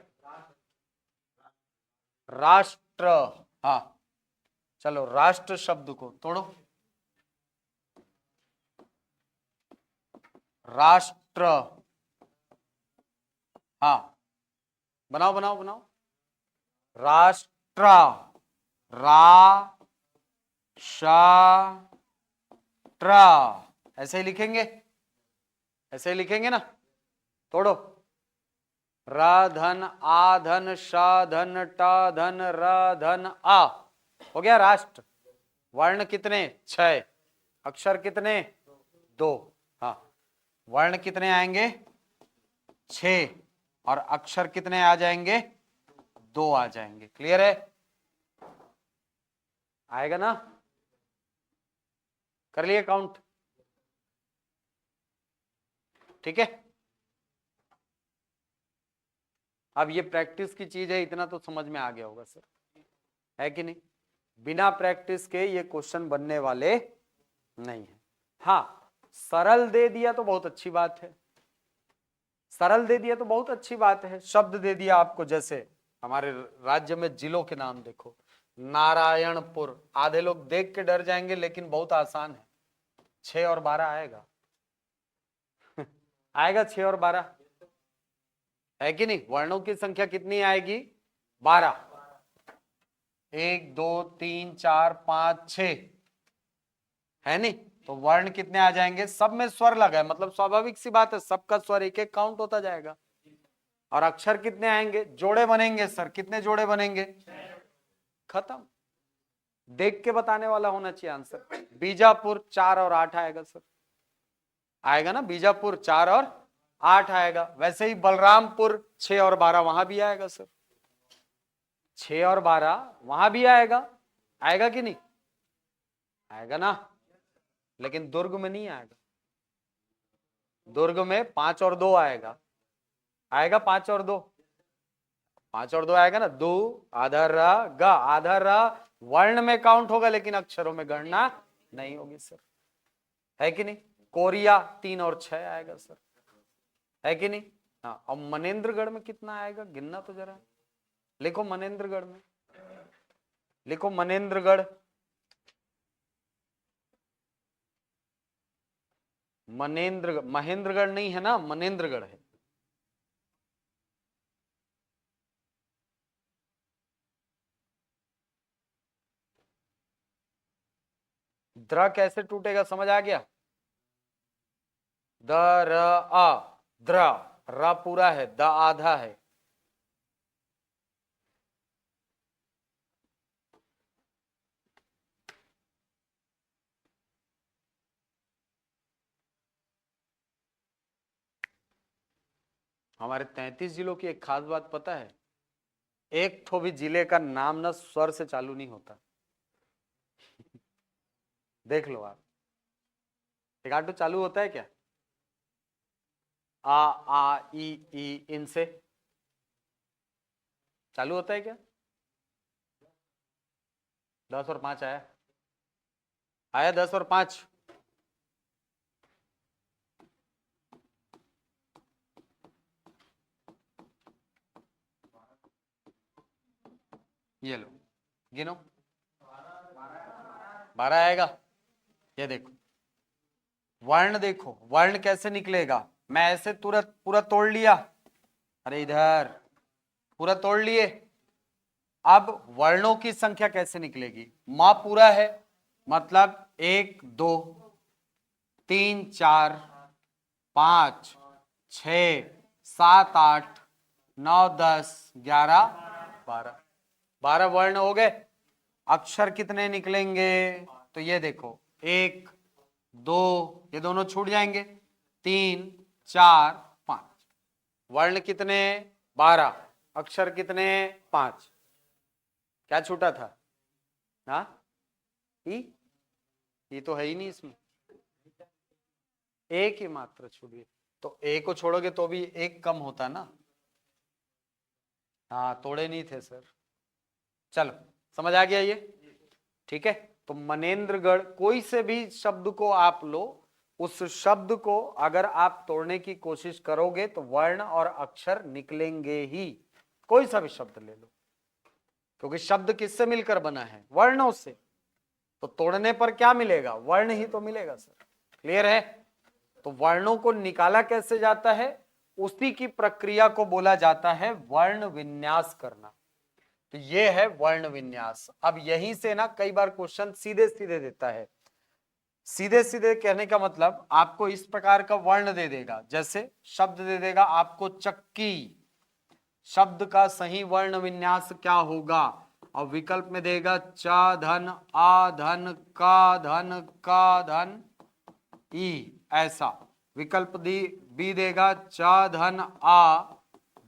राष्ट्र। हाँ चलो राष्ट्र शब्द को तोड़ो, राष्ट्र। हाँ बनाओ बनाओ बनाओ, राष्ट्र, रा श ट्र, ऐसे ही लिखेंगे, ऐसे ही लिखेंगे ना, तोड़ो, र धन आ धन श धन ट धन र धन आ, हो गया राष्ट्र। वर्ण कितने, 6, अक्षर कितने, 2। हाँ, वर्ण कितने आएंगे, 6, और अक्षर कितने आ जाएंगे, 2 आ जाएंगे। क्लियर है, आएगा ना, कर लिए काउंट, ठीक है। अब ये प्रैक्टिस की चीज है, इतना तो समझ में आ गया होगा सर, है कि नहीं। बिना प्रैक्टिस के ये क्वेश्चन बनने वाले नहीं है। हाँ, सरल दे दिया तो बहुत अच्छी बात है, सरल दे दिया तो बहुत अच्छी बात है। शब्द दे दिया आपको, जैसे हमारे राज्य में जिलों के नाम देखो, नारायणपुर, आधे लोग देख के डर जाएंगे लेकिन बहुत आसान है, 6 और 12 आएगा आएगा 6 और 12, है कि नहीं। वर्णों की संख्या कितनी आएगी, 12, 1 2 3 4 5 6, है नहीं। तो वर्ण कितने आ जाएंगे, सब में स्वर लगा है, मतलब स्वाभाविक सी बात है, सबका स्वर एक एक काउंट होता जाएगा। और अक्षर कितने आएंगे, जोड़े बनेंगे सर, कितने जोड़े बनेंगे, खत्म। देख के बताने वाला होना चाहिए आंसर। बीजापुर 4 और 8 आएगा सर, आएगा ना, बीजापुर 4 और 8 आएगा। वैसे ही बलरामपुर 6 और 12 वहां भी आएगा सर, 6 और 12 वहां भी आएगा, आएगा कि नहीं, आएगा ना। लेकिन दुर्ग में नहीं आएगा, दुर्ग में 5 और 2 आएगा, आएगा 5 और 2, 5 और 2 आएगा ना। दो आधा र ग, आधा र वर्ण में काउंट होगा लेकिन अक्षरों में गणना नहीं होगी सर, है कि नहीं। कोरिया 3 और 6 आएगा सर, है कि नहीं। हाँ, और मनेन्द्रगढ़ में कितना आएगा, गिनना तो जरा, लिखो मनेन्द्रगढ़ में, लिखो मनेन्द्रगढ़, मनेन्द्रगढ़, महेंद्रगढ़ नहीं है ना, मनेन्द्रगढ़ है। द्र कैसे टूटेगा, समझ आ गया, द र अ, द्र, र पूरा है, द आधा है। हमारे 33 जिलों की एक खास बात पता है, एक तो भी जिले का नाम ना स्वर से चालू नहीं होता देख लो आप, एक आटो चालू होता है क्या, आ ई इनसे चालू होता है क्या, 10 और 5 आया, आया 10 और 5, ये लो गिनो, 12 आएगा। ये देखो वर्ण, देखो वर्ण कैसे निकलेगा, मैं ऐसे तुरंत पूरा तोड़ लिया, अरे इधर पूरा तोड़ लिए। अब वर्णों की संख्या कैसे निकलेगी, मां पूरा है, मतलब 1 2 3 4 5 6 7 8 9 10 11 12, 12 वर्ण हो गए। अक्षर कितने निकलेंगे, तो ये देखो 1 2, ये दोनों छूट जाएंगे, 3 4 5, वर्ण कितने 12, अक्षर कितने 5, क्या छूटा था, हाँ ई तो है ही नहीं इसमें, एक ही मात्र छोड़िए, तो ए को छोड़ोगे तो भी एक कम होता ना। हाँ तोड़े नहीं थे सर। चलो समझ आ गया ये, ठीक है। तो मनेन्द्रगढ़, कोई से भी शब्द को आप लो, उस शब्द को अगर आप तोड़ने की कोशिश करोगे तो वर्ण और अक्षर निकलेंगे ही। कोई सा भी शब्द ले लो, क्योंकि शब्द किससे मिलकर बना है? वर्णों से। तो तोड़ने पर क्या मिलेगा? वर्ण ही तो मिलेगा सर। क्लियर है? तो वर्णों को निकाला कैसे जाता है, उसी की प्रक्रिया को बोला जाता है वर्ण विन्यास करना। तो ये है वर्ण विन्यास। अब यहीं से ना कई बार क्वेश्चन सीधे सीधे देता है। सीधे सीधे कहने का मतलब आपको इस प्रकार का वर्ण दे देगा, जैसे शब्द दे देगा आपको चक्की, शब्द का सही वर्ण विन्यास क्या होगा, और विकल्प में देगा च धन आ धन का धन का धन ई, ऐसा। विकल्प दी बी देगा च धन आ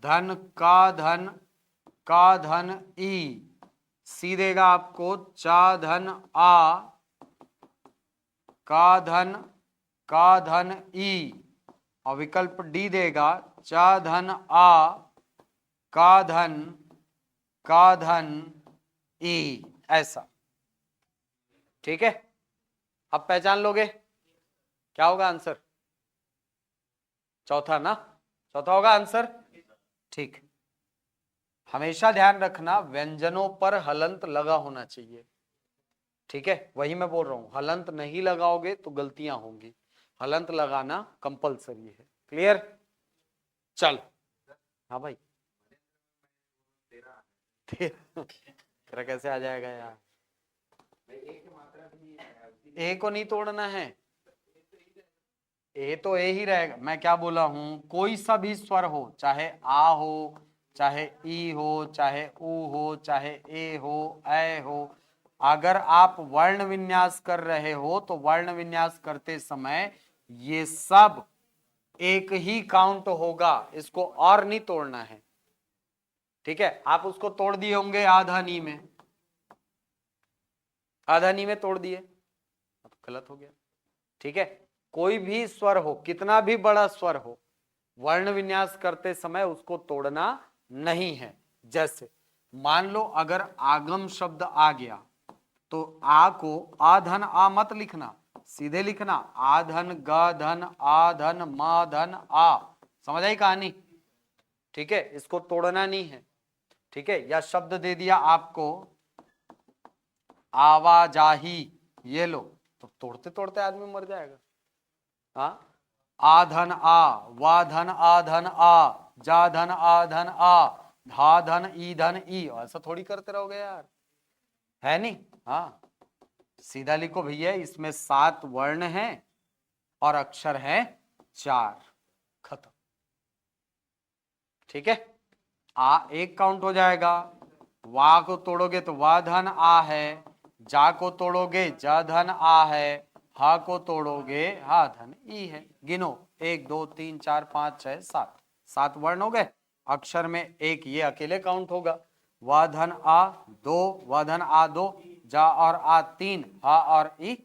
धन का धन ई, सी देगा आपको च धन आ का धन ई, और विकल्प डी देगा च धन आ का धन ई, ऐसा। ठीक है, अब पहचान लोगे क्या होगा आंसर? चौथा ना, चौथा होगा आंसर। ठीक, हमेशा ध्यान रखना व्यंजनों पर हलंत लगा होना चाहिए। ठीक है, वही मैं बोल रहा हूं, हलंत नहीं लगाओगे तो गलतियां होंगी, हलंत लगाना कंपलसरी है। क्लियर? चल हाँ भाई, तेरा कैसे आ जाएगा यार? ए को नहीं तोड़ना है, ए तो ए ही रहेगा। मैं क्या बोला हूं, कोई सा भी स्वर हो, चाहे आ हो, चाहे ई हो, चाहे ऊ हो, चाहे ए हो, ऐ हो, अगर आप वर्ण विन्यास कर रहे हो तो वर्ण विन्यास करते समय ये सब एक ही काउंट होगा, इसको और नहीं तोड़ना है। ठीक है, आप उसको तोड़ दिए होंगे आधा नी में, आधा नी में तोड़ दिए, अब गलत हो गया। ठीक है, कोई भी स्वर हो, कितना भी बड़ा स्वर हो, वर्ण विन्यास करते समय उसको तोड़ना नहीं है। जैसे मान लो अगर आगम शब्द आ गया तो आ को आ धन आ मत लिखना, सीधे लिखना आ धन ग धन आ धन म धन आ। समझ आई कहानी? ठीक है, इसको तोड़ना नहीं है। ठीक है, या शब्द दे दिया आपको आवाजाही, ये लो, तो तोड़ते तोड़ते आदमी मर जाएगा। हाँ, आ धन आ, वा धन आ धन आ, जा धन आ धन आ, धा धन ई धन ई, ऐसा थोड़ी करते रहोगे यार, है नहीं? हाँ, सीधा लिखो भैया, इसमें 7 वर्ण हैं और अक्षर हैं 4, खत्म। ठीक है, आ एक काउंट हो जाएगा, वा को तोड़ोगे तो वा धन आ है, जा को तोड़ोगे जा धन आ है, हा को तोड़ोगे हा धन ई है। गिनो 1 2 3 4 5 6 7, 7 वर्ण हो गए। अक्षर में एक ये अकेले काउंट होगा, वा धन आ 2, वा धन आ 2, जा और आ 3, हा और ई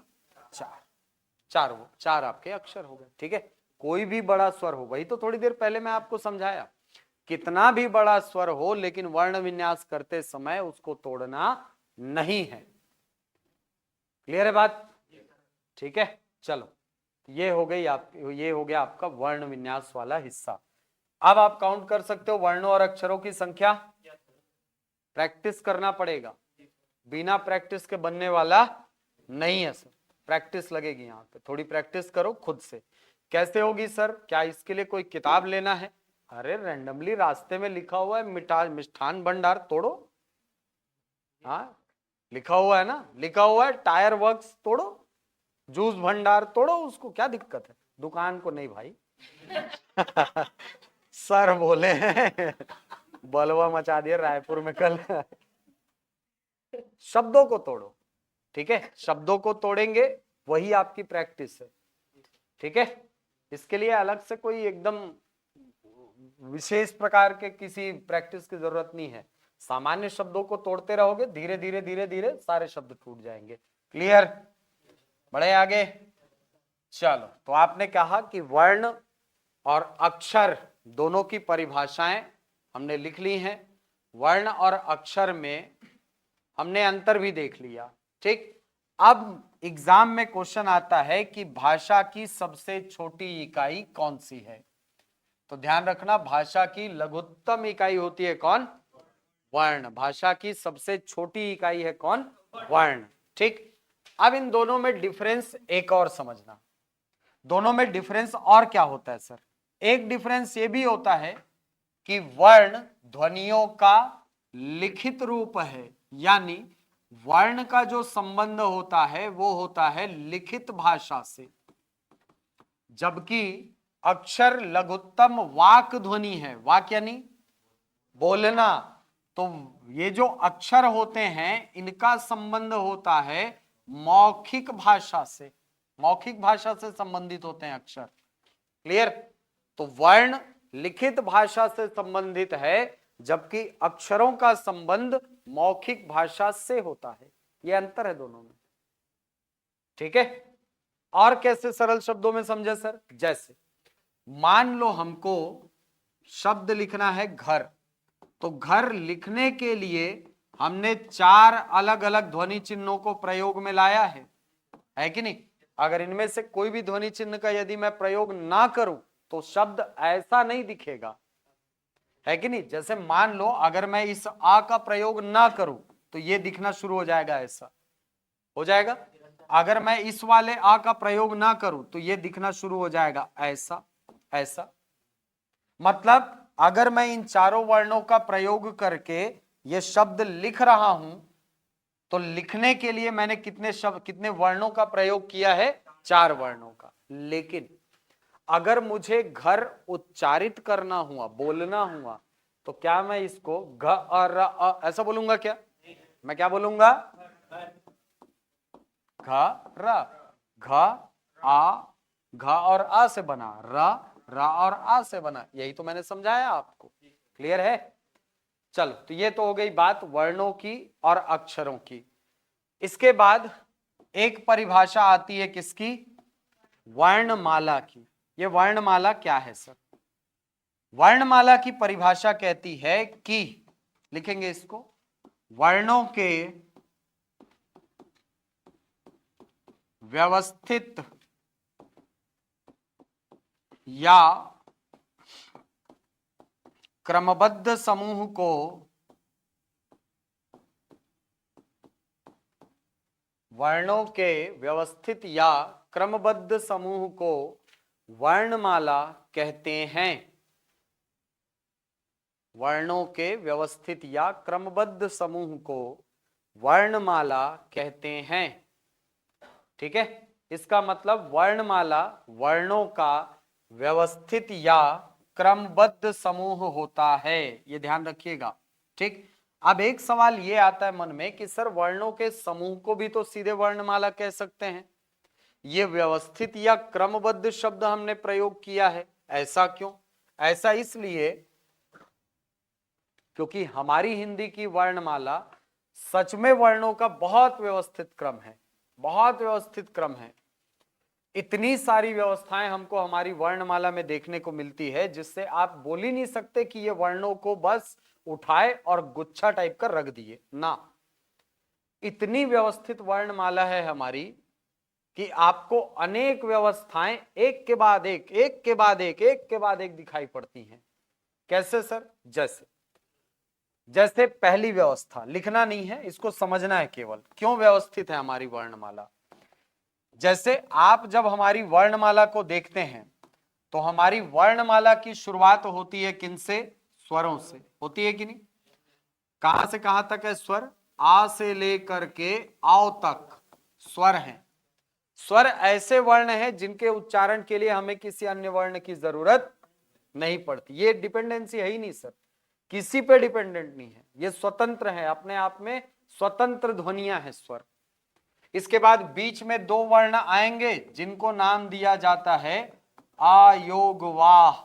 4, 4 आपके अक्षर हो गए। ठीक है, कोई भी बड़ा स्वर हो, वही तो थोड़ी देर पहले मैं आपको समझाया, कितना भी बड़ा स्वर हो लेकिन वर्ण विन्यास करते समय उसको तोड़ना नहीं है। क्लियर है बात? ठीक है, चलो ये हो गई ये हो गया आपका वर्ण विन्यास वाला हिस्सा। अब आप काउंट कर सकते हो वर्णों और अक्षरों की संख्या। प्रैक्टिस करना पड़ेगा, बिना प्रैक्टिस के बनने वाला नहीं है सर, प्रैक्टिस लगेगी। यहाँ पे थोड़ी प्रैक्टिस करो खुद से। कैसे होगी सर? क्या इसके लिए कोई किताब लेना है? अरे रैंडमली रास्ते में लिखा हुआ है मिष्ठान भंडार तोड़ो, हाँ लिखा हुआ है ना, लिखा हुआ है टायर वर्क्स तोड़ो, जूस भंडार तोड़ो, उसको क्या दिक्कत है? दुकान को नहीं भाई। सर बोले हैं, बलवा मचा दिया रायपुर में कल। शब्दों को तोड़ो। ठीक है, शब्दों को तोड़ेंगे, वही आपकी प्रैक्टिस है। ठीक है, इसके लिए अलग से कोई एकदम विशेष प्रकार के किसी प्रैक्टिस की जरूरत नहीं है। सामान्य शब्दों को तोड़ते रहोगे, धीरे धीरे धीरे धीरे सारे शब्द टूट जाएंगे। क्लियर? बढ़े आगे। चलो, तो आपने कहा कि वर्ण और अक्षर दोनों की परिभाषाएं हमने लिख ली हैं। वर्ण और अक्षर में हमने अंतर भी देख लिया। ठीक, अब एग्जाम में क्वेश्चन आता है कि भाषा की सबसे छोटी इकाई कौन सी है? तो ध्यान रखना, भाषा की लघुत्तम इकाई होती है कौन? वर्ण। भाषा की सबसे छोटी इकाई है कौन? वर्ण। ठीक, अब इन दोनों में डिफरेंस एक और समझना। दोनों में डिफरेंस और क्या होता है सर? एक डिफरेंस ये भी होता है कि वर्ण ध्वनियों का लिखित रूप है, यानी वर्ण का जो संबंध होता है वो होता है लिखित भाषा से, जबकि अक्षर लघुत्तम वाक ध्वनि है। वाक यानी बोलना। तो ये जो अक्षर होते हैं इनका संबंध होता है मौखिक भाषा से। मौखिक भाषा से संबंधित होते हैं अक्षर। क्लियर? तो वर्ण लिखित भाषा से संबंधित है, जबकि अक्षरों का संबंध मौखिक भाषा से होता है। यह अंतर है दोनों में। ठीक है? और कैसे सरल शब्दों में समझे सर? जैसे मान लो हमको शब्द लिखना है घर, तो घर लिखने के लिए हमने 4 अलग अलग ध्वनि चिन्हों को प्रयोग में लाया है कि नहीं? अगर इनमें से कोई भी ध्वनि चिन्ह का यदि मैं प्रयोग ना करूं तो शब्द ऐसा नहीं दिखेगा, है कि नहीं? जैसे मान लो अगर मैं इस आ का प्रयोग ना करूं तो ये दिखना शुरू हो जाएगा, ऐसा हो जाएगा। अगर मैं इस वाले आ का प्रयोग ना करूं तो ये दिखना शुरू हो जाएगा, ऐसा ऐसा। मतलब अगर मैं इन चारों वर्णों का प्रयोग करके ये शब्द लिख रहा हूं तो लिखने के लिए मैंने कितने वर्णों का प्रयोग किया है? 4 वर्णों का। लेकिन अगर मुझे घर उच्चारित करना हुआ, बोलना हुआ, तो क्या मैं इसको घ और र ऐसा बोलूंगा? क्या मैं क्या बोलूंगा? घ र। घ आ, घ और आ से बना, रा और आ से बना। यही तो मैंने समझाया आपको। क्लियर है? चलो, तो ये तो हो गई बात वर्णों की और अक्षरों की। इसके बाद एक परिभाषा आती है किसकी? वर्णमाला की। ये वर्णमाला क्या है सर? वर्णमाला की परिभाषा कहती है कि, लिखेंगे इसको, वर्णों के व्यवस्थित या क्रमबद्ध समूह को वर्णों के व्यवस्थित या क्रमबद्ध समूह को वर्णमाला कहते हैं। वर्णों के व्यवस्थित या क्रमबद्ध समूह को वर्णमाला कहते हैं। ठीक है? इसका मतलब वर्णमाला वर्णों का व्यवस्थित या क्रमबद्ध समूह होता है। ये ध्यान रखिएगा। ठीक, अब एक सवाल ये आता है मन में कि सर वर्णों के समूह को भी तो सीधे वर्णमाला कह सकते हैं, ये व्यवस्थित या क्रमबद्ध शब्द हमने प्रयोग किया है, ऐसा क्यों? ऐसा इसलिए क्योंकि हमारी हिंदी की वर्णमाला सच में वर्णों का बहुत व्यवस्थित क्रम है, बहुत व्यवस्थित क्रम है। इतनी सारी व्यवस्थाएं हमको हमारी वर्णमाला में देखने को मिलती है जिससे आप बोल ही नहीं सकते कि ये वर्णों को बस उठाए और गुच्छा टाइप कर रख दिए ना। इतनी व्यवस्थित वर्णमाला है हमारी कि आपको अनेक व्यवस्थाएं एक के बाद एक, एक के बाद एक, एक के बाद एक दिखाई पड़ती हैं। कैसे सर? जैसे पहली व्यवस्था, लिखना नहीं है, इसको समझना है केवल, क्यों व्यवस्थित है हमारी वर्णमाला। जैसे आप जब हमारी वर्णमाला को देखते हैं तो हमारी वर्णमाला की शुरुआत होती है किनसे? स्वरों से होती है कि नहीं? कहां से कहां तक है स्वर? आ से लेकर के आओ तक स्वर हैं। स्वर ऐसे वर्ण हैं जिनके उच्चारण के लिए हमें किसी अन्य वर्ण की जरूरत नहीं पड़ती। ये डिपेंडेंसी है ही नहीं सर, किसी पे डिपेंडेंट नहीं है, ये स्वतंत्र है, अपने आप में स्वतंत्र ध्वनियां हैं स्वर। इसके बाद बीच में 2 वर्ण आएंगे जिनको नाम दिया जाता है अयोग वाह।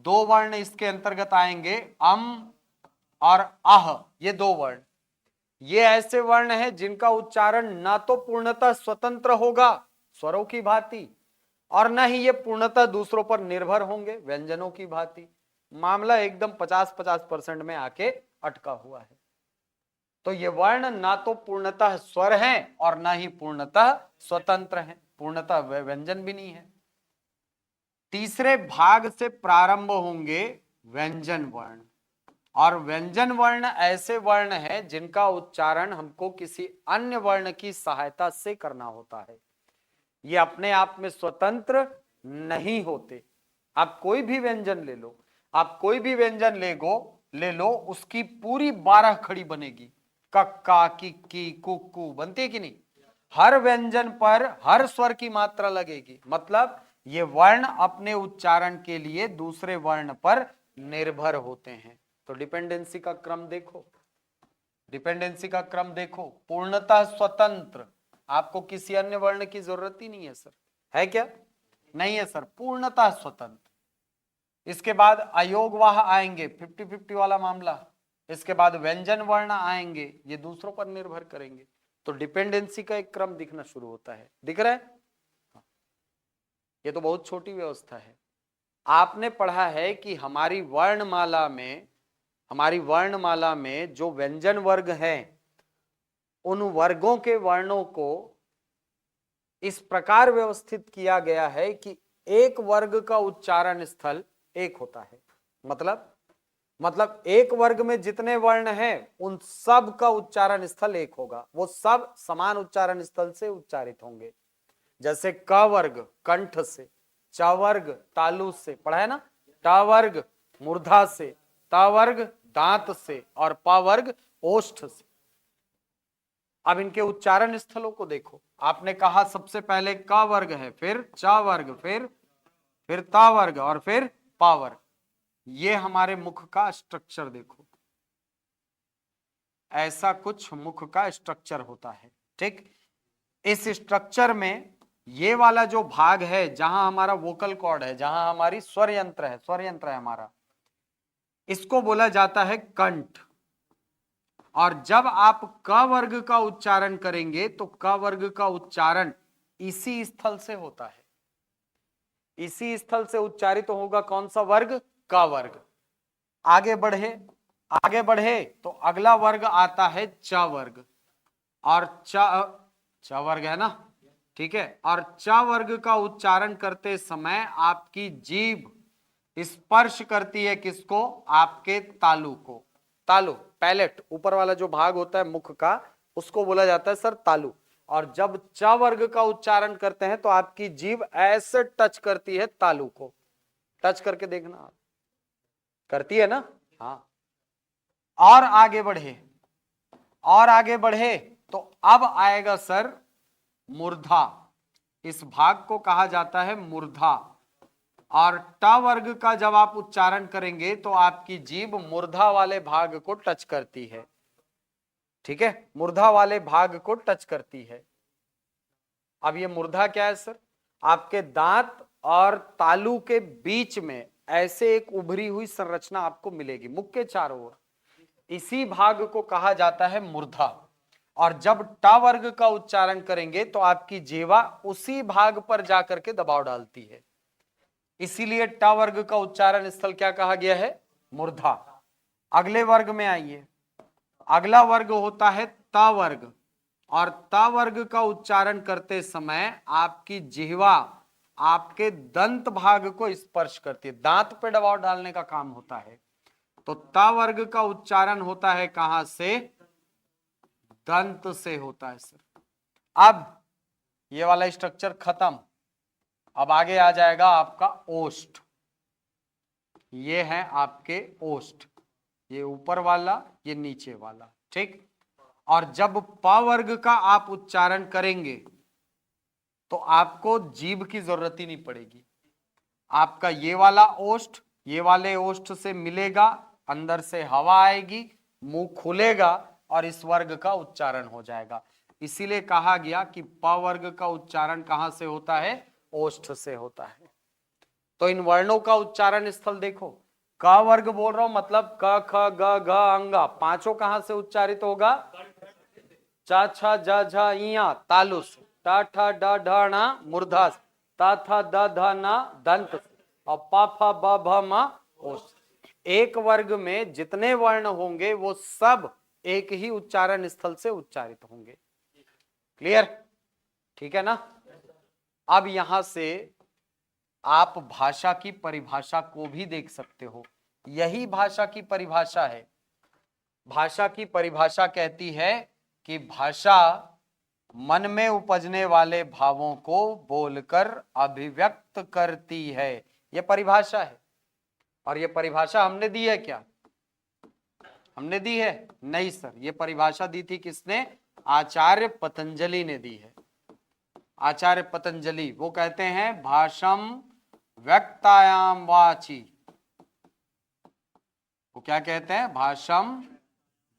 2 वर्ण इसके अंतर्गत आएंगे, अम और अह, ये 2 वर्ण। ये ऐसे वर्ण हैं जिनका उच्चारण ना तो पूर्णतः स्वतंत्र होगा स्वरों की भांति और ना ही ये पूर्णतः दूसरों पर निर्भर होंगे व्यंजनों की भांति। मामला एकदम 50-50% में आके अटका हुआ है। तो ये वर्ण ना तो पूर्णतः स्वर हैं और ना ही पूर्णतः स्वतंत्र हैं, पूर्णतः व्यंजन भी नहीं है। तीसरे भाग से प्रारंभ होंगे व्यंजन वर्ण, और व्यंजन वर्ण ऐसे वर्ण हैं जिनका उच्चारण हमको किसी अन्य वर्ण की सहायता से करना होता है। ये अपने आप में स्वतंत्र नहीं होते। आप कोई भी व्यंजन ले लो, आप कोई भी व्यंजन ले लो, उसकी पूरी 12 खड़ी बनेगी, कक्का किक्की कुक्कू बनती है कि नहीं। हर व्यंजन पर हर स्वर की मात्रा लगेगी, मतलब ये वर्ण अपने उच्चारण के लिए दूसरे वर्ण पर निर्भर होते हैं। तो डिपेंडेंसी का क्रम देखो, डिपेंडेंसी का क्रम देखो, पूर्णतः स्वतंत्र, आपको किसी अन्य वर्ण की जरूरत ही नहीं है सर, है क्या? नहीं है सर, पूर्णतः स्वतंत्र। इसके बाद अयोगवाह आएंगे, 50-50 वाला मामला। इसके बाद व्यंजन वर्ण आएंगे, ये दूसरों पर निर्भर करेंगे। तो डिपेंडेंसी का एक क्रम दिखना शुरू होता है, दिख रहा है? ये तो बहुत छोटी व्यवस्था है। आपने पढ़ा है कि हमारी वर्णमाला में जो व्यंजन वर्ग हैं, उन वर्गों के वर्णों को इस प्रकार व्यवस्थित किया गया है कि एक वर्ग का उच्चारण स्थल एक होता है। मतलब एक वर्ग में जितने वर्ण हैं उन सब का उच्चारण स्थल एक होगा, वो सब समान उच्चारण स्थल से उच्चारित होंगे। जैसे क वर्ग कंठ से, च वर्ग तालु से, पढ़ा है ना, ट वर्ग मूर्धा से, त वर्ग दांत से और प वर्ग ओष्ठ से। अब इनके उच्चारण स्थलों को देखो, आपने कहा सबसे पहले क वर्ग है, फिर च वर्ग, फिर ता वर्ग और फिर पा वर्ग। ये हमारे मुख का स्ट्रक्चर देखो, ऐसा कुछ मुख का स्ट्रक्चर होता है। ठीक, इस स्ट्रक्चर में ये वाला जो भाग है जहां हमारा वोकल कॉर्ड है, जहां हमारी स्वर यंत्र है हमारा, इसको बोला जाता है कंठ। और जब आप क वर्ग का उच्चारण करेंगे तो क वर्ग का उच्चारण इसी स्थल से होता है, इसी स्थल से उच्चारित होगा। कौन सा वर्ग? क वर्ग। आगे बढ़े तो अगला वर्ग आता है च वर्ग, और च वर्ग है ना, ठीक है। और च वर्ग का उच्चारण करते समय आपकी जीभ स्पर्श करती है किसको? आपके तालु को। तालु पैलेट, ऊपर वाला जो भाग होता है मुख का, उसको बोला जाता है सर तालु। और जब च वर्ग का उच्चारण करते हैं तो आपकी जीभ ऐसे टच करती है तालु को। टच करके देखना आप, करती है ना? हाँ। और आगे बढ़े तो अब आएगा सर मूर्धा। इस भाग को कहा जाता है मूर्धा। और ट वर्ग का जब आप उच्चारण करेंगे तो आपकी जीभ मूर्धा वाले भाग को टच करती है, ठीक है, मूर्धा वाले भाग को टच करती है। अब ये मूर्धा क्या है सर? आपके दांत और तालू के बीच में ऐसे एक उभरी हुई संरचना आपको मिलेगी मुख के चारों ओर, इसी भाग को कहा जाता है मूर्धा। और जब ट वर्ग का उच्चारण करेंगे तो आपकी जीवा उसी भाग पर जाकर के दबाव डालती है, इसीलिए ट वर्ग का उच्चारण स्थल क्या कहा गया है? मूर्धा। अगले वर्ग में आइए, अगला वर्ग होता है त वर्ग। और त वर्ग का उच्चारण करते समय आपकी जिह्वा आपके दंत भाग को स्पर्श करती है, दांत पे दबाव डालने का काम होता है। तो त वर्ग का उच्चारण होता है कहां से? दंत से होता है सर। अब ये वाला स्ट्रक्चर खत्म, अब आगे आ जाएगा आपका ओष्ठ। ये है आपके ओष्ठ, ये ऊपर वाला, ये नीचे वाला, ठीक। और जब प वर्ग का आप उच्चारण करेंगे तो आपको जीभ की जरूरत ही नहीं पड़ेगी। आपका ये वाला ओष्ठ ये वाले ओष्ठ से मिलेगा, अंदर से हवा आएगी, मुंह खुलेगा और इस वर्ग का उच्चारण हो जाएगा। इसीलिए कहा गया कि प वर्ग का उच्चारण कहां से होता है? ओष्ठ से होता है। तो इन वर्णों का उच्चारण स्थल देखो, क वर्ग बोल रहा हूं, मतलब क ख ग घ अंगा, पांचों कहां से उच्चारित होगा? चा छा जा झा इया तालुस, टा ठा डा ढा ना मूर्धास, ता था दा धा ना दंत और पा फा बा भा मा ओस। एक वर्ग में जितने वर्ण होंगे वो सब एक ही उच्चारण स्थल से उच्चारित होंगे। क्लियर? ठीक है ना? अब यहां से आप भाषा की परिभाषा को भी देख सकते हो। यही भाषा की परिभाषा है। भाषा की परिभाषा कहती है कि भाषा मन में उपजने वाले भावों को बोलकर अभिव्यक्त करती है। यह परिभाषा है। और यह परिभाषा हमने दी है क्या? हमने दी है? नहीं सर, यह परिभाषा दी थी किसने? आचार्य पतंजलि ने दी है। आचार्य पतंजलि वो कहते हैं भाषम व्यक्तायाम वाची। वो क्या कहते हैं? भाषम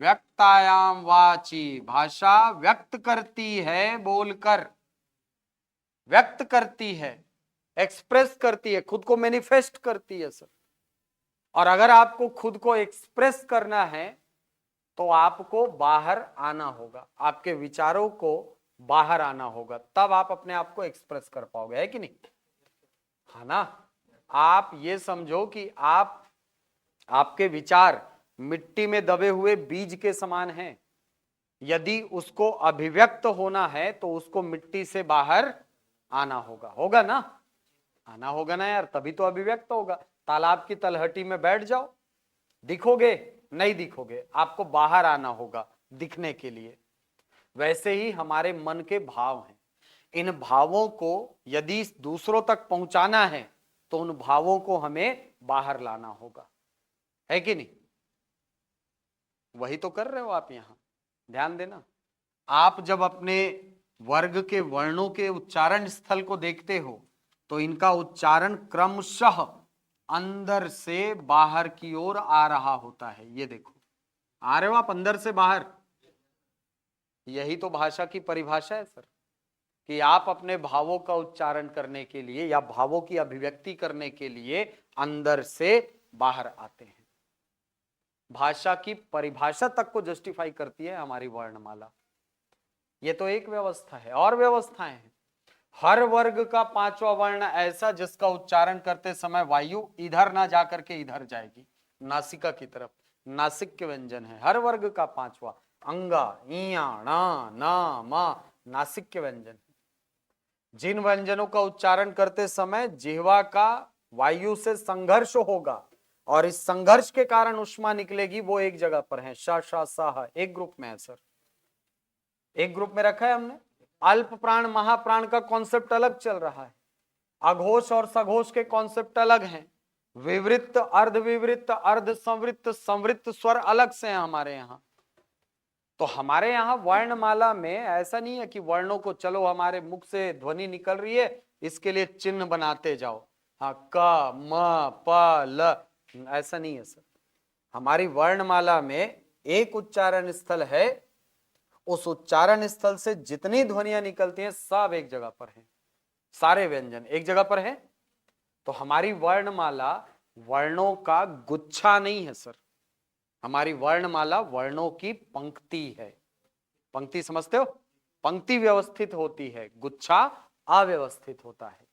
व्यक्तायाम वाची। भाषा व्यक्त करती है बोलकर, व्यक्त करती है, एक्सप्रेस करती है, खुद को मैनिफेस्ट करती है सर। और अगर आपको खुद को एक्सप्रेस करना है तो आपको बाहर आना होगा, आपके विचारों को बाहर आना होगा, तब आप अपने आप को एक्सप्रेस कर पाओगे, है कि नहीं? है ना? आप ये समझो कि आपके विचार मिट्टी में दबे हुए बीज के समान हैं। यदि उसको अभिव्यक्त होना है तो उसको मिट्टी से बाहर आना होगा। होगा ना? आना होगा ना यार, तभी तो अभिव्यक्त होगा। तालाब की तलहटी में बैठ जाओ, दिखोगे? नहीं दिखोगे, आपको बाहर आना होगा दिखने के लिए। वैसे ही हमारे मन के भाव हैं। इन भावों को यदि दूसरों तक पहुंचाना है तो उन भावों को हमें बाहर लाना होगा, है कि नहीं? वही तो कर रहे हो आप यहां। ध्यान देना, आप जब अपने वर्ग के वर्णों के उच्चारण स्थल को देखते हो तो इनका उच्चारण क्रमशः अंदर से बाहर की ओर आ रहा होता है। ये देखो, आ रहे हो आप अंदर से बाहर। यही तो भाषा की परिभाषा है सर, कि आप अपने भावों का उच्चारण करने के लिए या भावों की अभिव्यक्ति करने के लिए अंदर से बाहर आते हैं। भाषा की परिभाषा तक को जस्टिफाई करती है हमारी वर्णमाला। ये तो एक व्यवस्था है, और व्यवस्थाएं हैं। हर वर्ग का पांचवा वर्ण ऐसा जिसका उच्चारण करते समय वायु इधर ना जाकर के इधर जाएगी, नासिका की तरफ। नासिक के व्यंजन है हर वर्ग का पांचवा। अंगा, इया, णा, ना, मा, नासिक के व्यंजन। जिन व्यंजनों का उच्चारण करते समय जिह्वा का वायु से संघर्ष होगा और इस संघर्ष के कारण ऊष्मा निकलेगी, वो एक जगह पर है। श, श, स, एक ग्रुप में है सर, एक ग्रुप में रखा है हमने। अल्प प्राण महाप्राण का कॉन्सेप्ट अलग चल रहा है। अघोष और सघोष के कॉन्सेप्ट अलग हैं। विवृत्त, अर्धविवृत्त, अर्ध संवृत्त, संवृत्त स्वर अलग से हैं हमारे यहाँ। तो हमारे यहाँ वर्णमाला में ऐसा नहीं है कि वर्णों को चलो हमारे मुख से ध्वनि निकल रही है इसके लिए चिन्ह बनाते जाओ, हाँ क म प ल, ऐसा नहीं है सर। हमारी वर्णमाला में एक उच्चारण स्थल है, उस उच्चारण स्थल से जितनी ध्वनियां निकलती हैं सब एक जगह पर हैं, सारे व्यंजन एक जगह पर हैं। तो हमारी वर्णमाला वर्णों का गुच्छा नहीं है सर, हमारी वर्णमाला वर्णों की पंक्ति है। पंक्ति समझते हो? पंक्ति व्यवस्थित होती है, गुच्छा अव्यवस्थित होता है।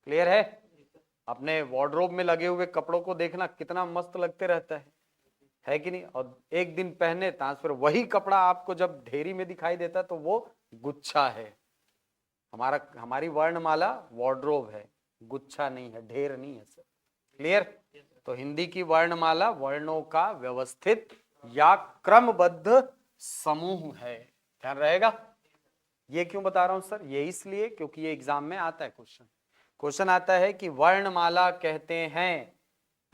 क्लियर है? अपने वार्डरोब में लगे हुए कपड़ों को देखना, कितना मस्त लगते रहता है कि नहीं? और एक दिन पहने फिर वही कपड़ा आपको जब ढेरी में दिखाई देता तो वो गुच्छा है। हमारी वर्णमाला वार्डरोब है, गुच्छा नहीं है, ढेर नहीं है सर। क्लियर? तो हिंदी की वर्णमाला वर्णों का व्यवस्थित या क्रमबद्ध समूह है। ध्यान रहेगा? ये क्यों बता रहा हूं सर? ये इसलिए क्योंकि ये एग्जाम में आता है क्वेश्चन आता है कि वर्णमाला कहते हैं,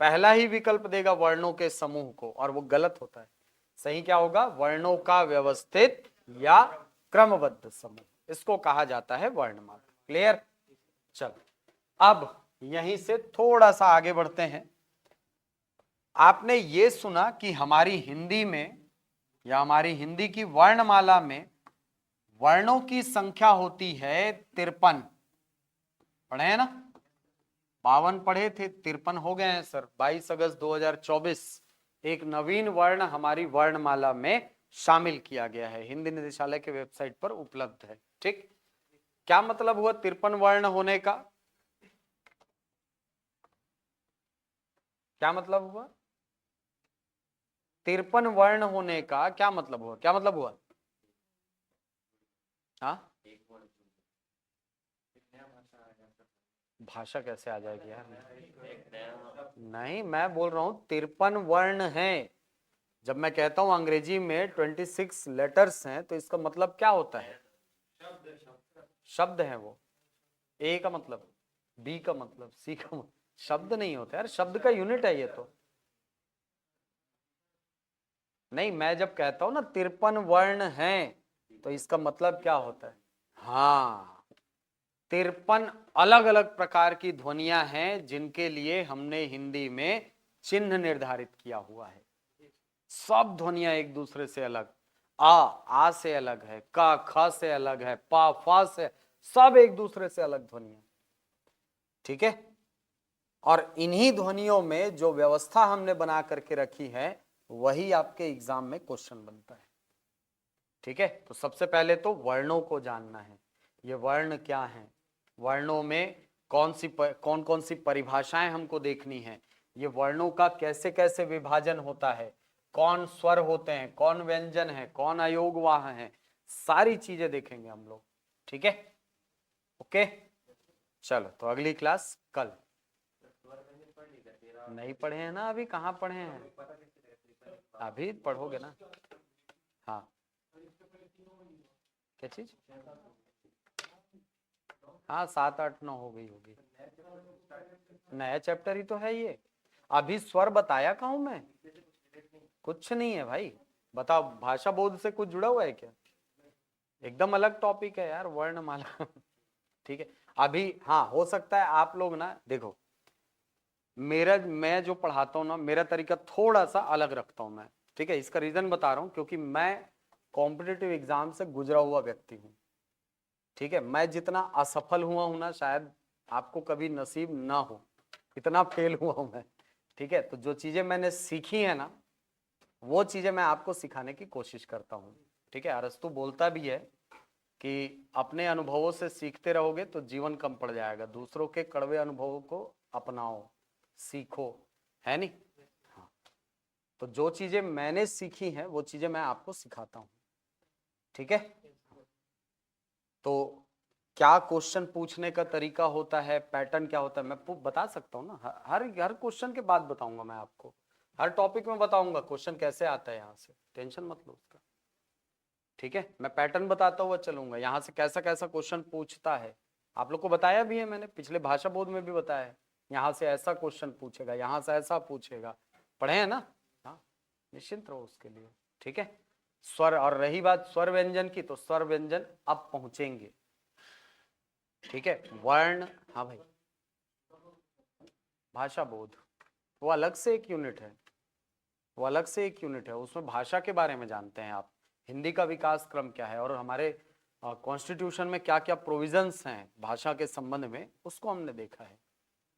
पहला ही विकल्प देगा वर्णों के समूह को, और वो गलत होता है। सही क्या होगा? वर्णों का व्यवस्थित या क्रमबद्ध समूह, इसको कहा जाता है वर्णमाला। क्लियर? चल, अब यहीं से थोड़ा सा आगे बढ़ते हैं। आपने ये सुना कि हमारी हिंदी में या हमारी हिंदी की वर्णमाला में वर्णों की संख्या होती है 53। पढ़े हैं ना? 52 पढ़े थे, 53 हो गए हैं सर। 22 अगस्त 2024 एक नवीन वर्ण हमारी वर्णमाला में शामिल किया गया है, हिंदी निदेशालय के वेबसाइट पर उपलब्ध है। ठीक, क्या मतलब हुआ 53 वर्ण होने का? क्या मतलब हुआ 53 वर्ण होने का? क्या मतलब हुआ? क्या मतलब हुआ? हाँ, भाषा कैसे आ जाएगी यार? नहीं, मैं बोल रहा हूं 53 वर्ण हैं। जब मैं कहता हूं अंग्रेजी में 26 लेटर्स हैं, तो इसका मतलब क्या होता है? शब्द है वो। ए का मतलब, बी का मतलब, सी का मतलब, शब्द नहीं होता यार, शब्द का यूनिट है ये तो। नहीं, मैं जब कहता हूं ना 53 वर्ण हैं, तो इसका मतलब क्या होता है? हाँ, 53 अलग अलग प्रकार की ध्वनियां हैं जिनके लिए हमने हिंदी में चिन्ह निर्धारित किया हुआ है। सब ध्वनियां एक दूसरे से अलग, आ से अलग है, का ख से अलग है, पा फा से, सब एक दूसरे से अलग ध्वनियां। ठीक है, और इन्हीं ध्वनियों में जो व्यवस्था हमने बना करके रखी है, वही आपके एग्जाम में क्वेश्चन बनता है। ठीक है, तो सबसे पहले तो वर्णों को जानना है। ये वर्ण क्या हैं, वर्णों में कौन कौन सी परिभाषाएं हमको देखनी है, ये वर्णों का कैसे कैसे विभाजन होता है, कौन स्वर होते हैं, कौन व्यंजन है, कौन अयोगवाह है, सारी चीजें देखेंगे हम लोग। ठीक है, ओके, चलो तो अगली क्लास कल। नहीं पढ़े हैं ना अभी, कहाँ पढ़े हैं? अभी पढ़ोगे ना। हाँ, क्या चीज? हाँ, 7 8 9 हो गई होगी। नया चैप्टर ही तो है ये। अभी स्वर बताया कहूं मैं? कुछ नहीं है भाई। बताओ, भाषा बोध से कुछ जुड़ा हुआ है क्या? एकदम अलग टॉपिक है यार, वर्णमाला। ठीक है, अभी हाँ, हो सकता है आप लोग ना, देखो मैं जो पढ़ाता हूँ ना, मेरा तरीका थोड़ा सा अलग रखता हूँ मैं। ठीक है, इसका रीजन बता रहा हूँ, क्योंकि मैं कॉम्पिटिटिव एग्जाम से गुजरा हुआ व्यक्ति हूँ। ठीक है, मैं जितना असफल हुआ हूं ना, शायद आपको कभी नसीब ना हो, इतना फेल हुआ हूं मैं। ठीक है, तो जो चीजें मैंने सीखी है ना, वो चीजें मैं आपको सिखाने की कोशिश करता हूँ। ठीक है, अरस्तु बोलता भी है कि अपने अनुभवों से सीखते रहोगे तो जीवन कम पड़ जाएगा, दूसरों के कड़वे अनुभवों को अपनाओ, सीखो, है नहीं? हाँ, तो जो चीजें मैंने सीखी हैं वो चीजें मैं आपको सिखाता हूँ। ठीक है, तो क्या क्वेश्चन पूछने का तरीका होता है, पैटर्न क्या होता है, मैं बता सकता हूँ ना। हर हर क्वेश्चन के बाद बताऊंगा मैं आपको, हर टॉपिक में बताऊंगा क्वेश्चन कैसे आता है, यहाँ से टेंशन मत लो उसका। ठीक है, मैं पैटर्न बताता हुआ चलूंगा, यहाँ से कैसा कैसा क्वेश्चन पूछता है। आप लोग को बताया भी है मैंने, पिछले भाषा बोध में भी बताया है, यहाँ से ऐसा क्वेश्चन पूछेगा, यहाँ से ऐसा पूछेगा, पढ़े हैं ना? हाँ, निश्चिंत रहो उसके लिए। ठीक है, स्वर, और रही बात स्वर व्यंजन की, तो स्वर व्यंजन अब पहुंचेंगे। ठीक है, वर्ण, हाँ भाई, भाषा बोध वो अलग से एक यूनिट है, वो अलग से एक यूनिट है, उसमें भाषा के बारे में जानते हैं आप, हिंदी का विकास क्रम क्या है, और हमारे कॉन्स्टिट्यूशन में क्या क्या प्रोविजंस हैं भाषा के संबंध में, उसको हमने देखा है।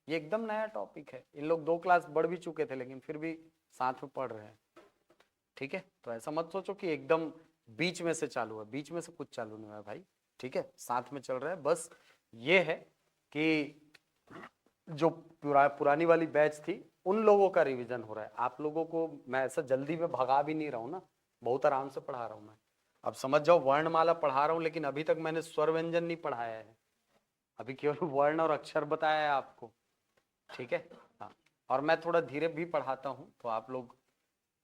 ये एकदम नया टॉपिक है, इन लोग 2 क्लास बढ़ भी चुके थे, लेकिन फिर भी साथ में पढ़ रहे हैं। ठीक है, तो ऐसा मत सोचो कि एकदम बीच में से चालू है, बीच में से कुछ चालू नहीं हुआ है भाई। ठीक है, साथ में चल रहा है, बस ये है कि जो पुरानी वाली बैच थी, उन लोगों का रिवीजन हो रहा है। आप लोगों को मैं ऐसा जल्दी में भगा भी नहीं रहा हूँ ना, बहुत आराम से पढ़ा रहा हूँ मैं। अब समझ जाओ, वर्णमाला पढ़ा रहा हूँ, लेकिन अभी तक मैंने स्वर व्यंजन नहीं पढ़ाया है, अभी केवल वर्ण और अक्षर बताया है आपको। ठीक है, हाँ, और मैं थोड़ा धीरे भी पढ़ाता हूँ, तो आप लोग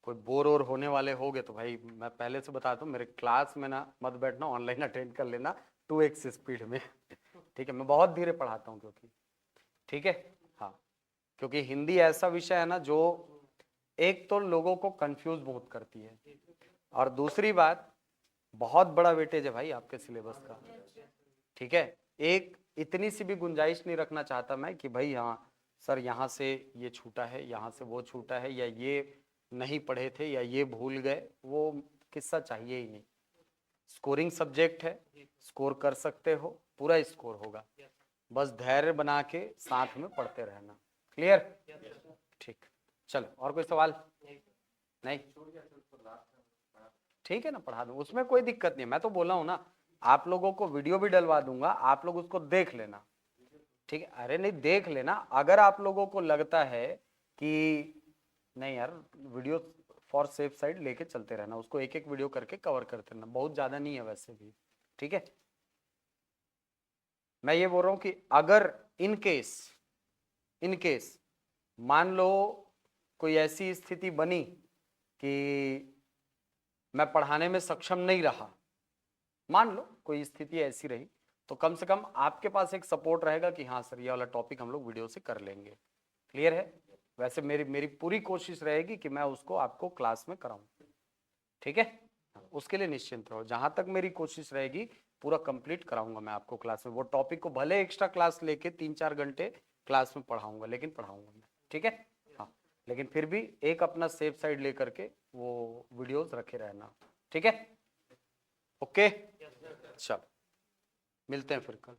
कोई बोर और होने वाले होगे तो भाई मैं पहले से बताता हूँ, मेरे क्लास में ना मत बैठना, ऑनलाइन अटेंड कर लेना 2x स्पीड में। ठीक है, मैं बहुत धीरे पढ़ाता हूँ क्योंकि, ठीक है, हाँ, क्योंकि हिंदी ऐसा विषय है ना जो एक तो लोगों को कंफ्यूज बहुत करती है, और दूसरी बात बहुत बड़ा वेटेज है भाई आपके सिलेबस का। ठीक है, एक इतनी सी भी गुंजाइश नहीं रखना चाहता मैं कि भाई हाँ सर यहाँ से ये छूटा है, यहाँ से वो छूटा है, या ये नहीं पढ़े थे, या ये भूल गए, वो किस्सा चाहिए ही नहीं। स्कोरिंग सब्जेक्ट है, स्कोर कर सकते हो, पूरा स्कोर होगा, बस धैर्य बना के साथ में पढ़ते रहना। क्लियर? ठीक, चलो, और कोई सवाल? नहीं, ठीक है ना, पढ़ा दूंगा, उसमें कोई दिक्कत नहीं है। मैं तो बोला हूं ना, आप लोगों को वीडियो भी डलवा दूंगा, आप लोग उसको देख लेना, ठीक है। अरे नहीं, देख लेना, अगर आप लोगों को लगता है कि नहीं यार, वीडियो फॉर सेफ साइड लेके चलते रहना, उसको एक एक वीडियो करके कवर करते रहना, बहुत ज्यादा नहीं है वैसे भी, ठीक है। मैं ये बोल रहा हूं कि अगर इन केस मान लो कोई ऐसी स्थिति बनी कि मैं पढ़ाने में सक्षम नहीं रहा, मान लो कोई स्थिति ऐसी रही, तो कम से कम आपके पास एक सपोर्ट रहेगा कि हाँ सर, ये वाला टॉपिक हम लोग वीडियो से कर लेंगे। क्लियर है? वैसे मेरी पूरी कोशिश रहेगी कि मैं उसको आपको क्लास में कराऊं, ठीक है। उसके लिए निश्चिंत रहो, जहां तक मेरी कोशिश रहेगी पूरा कंप्लीट कराऊंगा मैं आपको क्लास में। वो टॉपिक को भले एक्स्ट्रा क्लास लेके 3-4 घंटे क्लास में पढ़ाऊंगा, लेकिन पढ़ाऊंगा मैं, ठीक है। हाँ, लेकिन फिर भी एक अपना सेफ साइड लेकर के वो वीडियोस रखे रहना, ठीक है। ओके, चलो मिलते हैं फिर कल।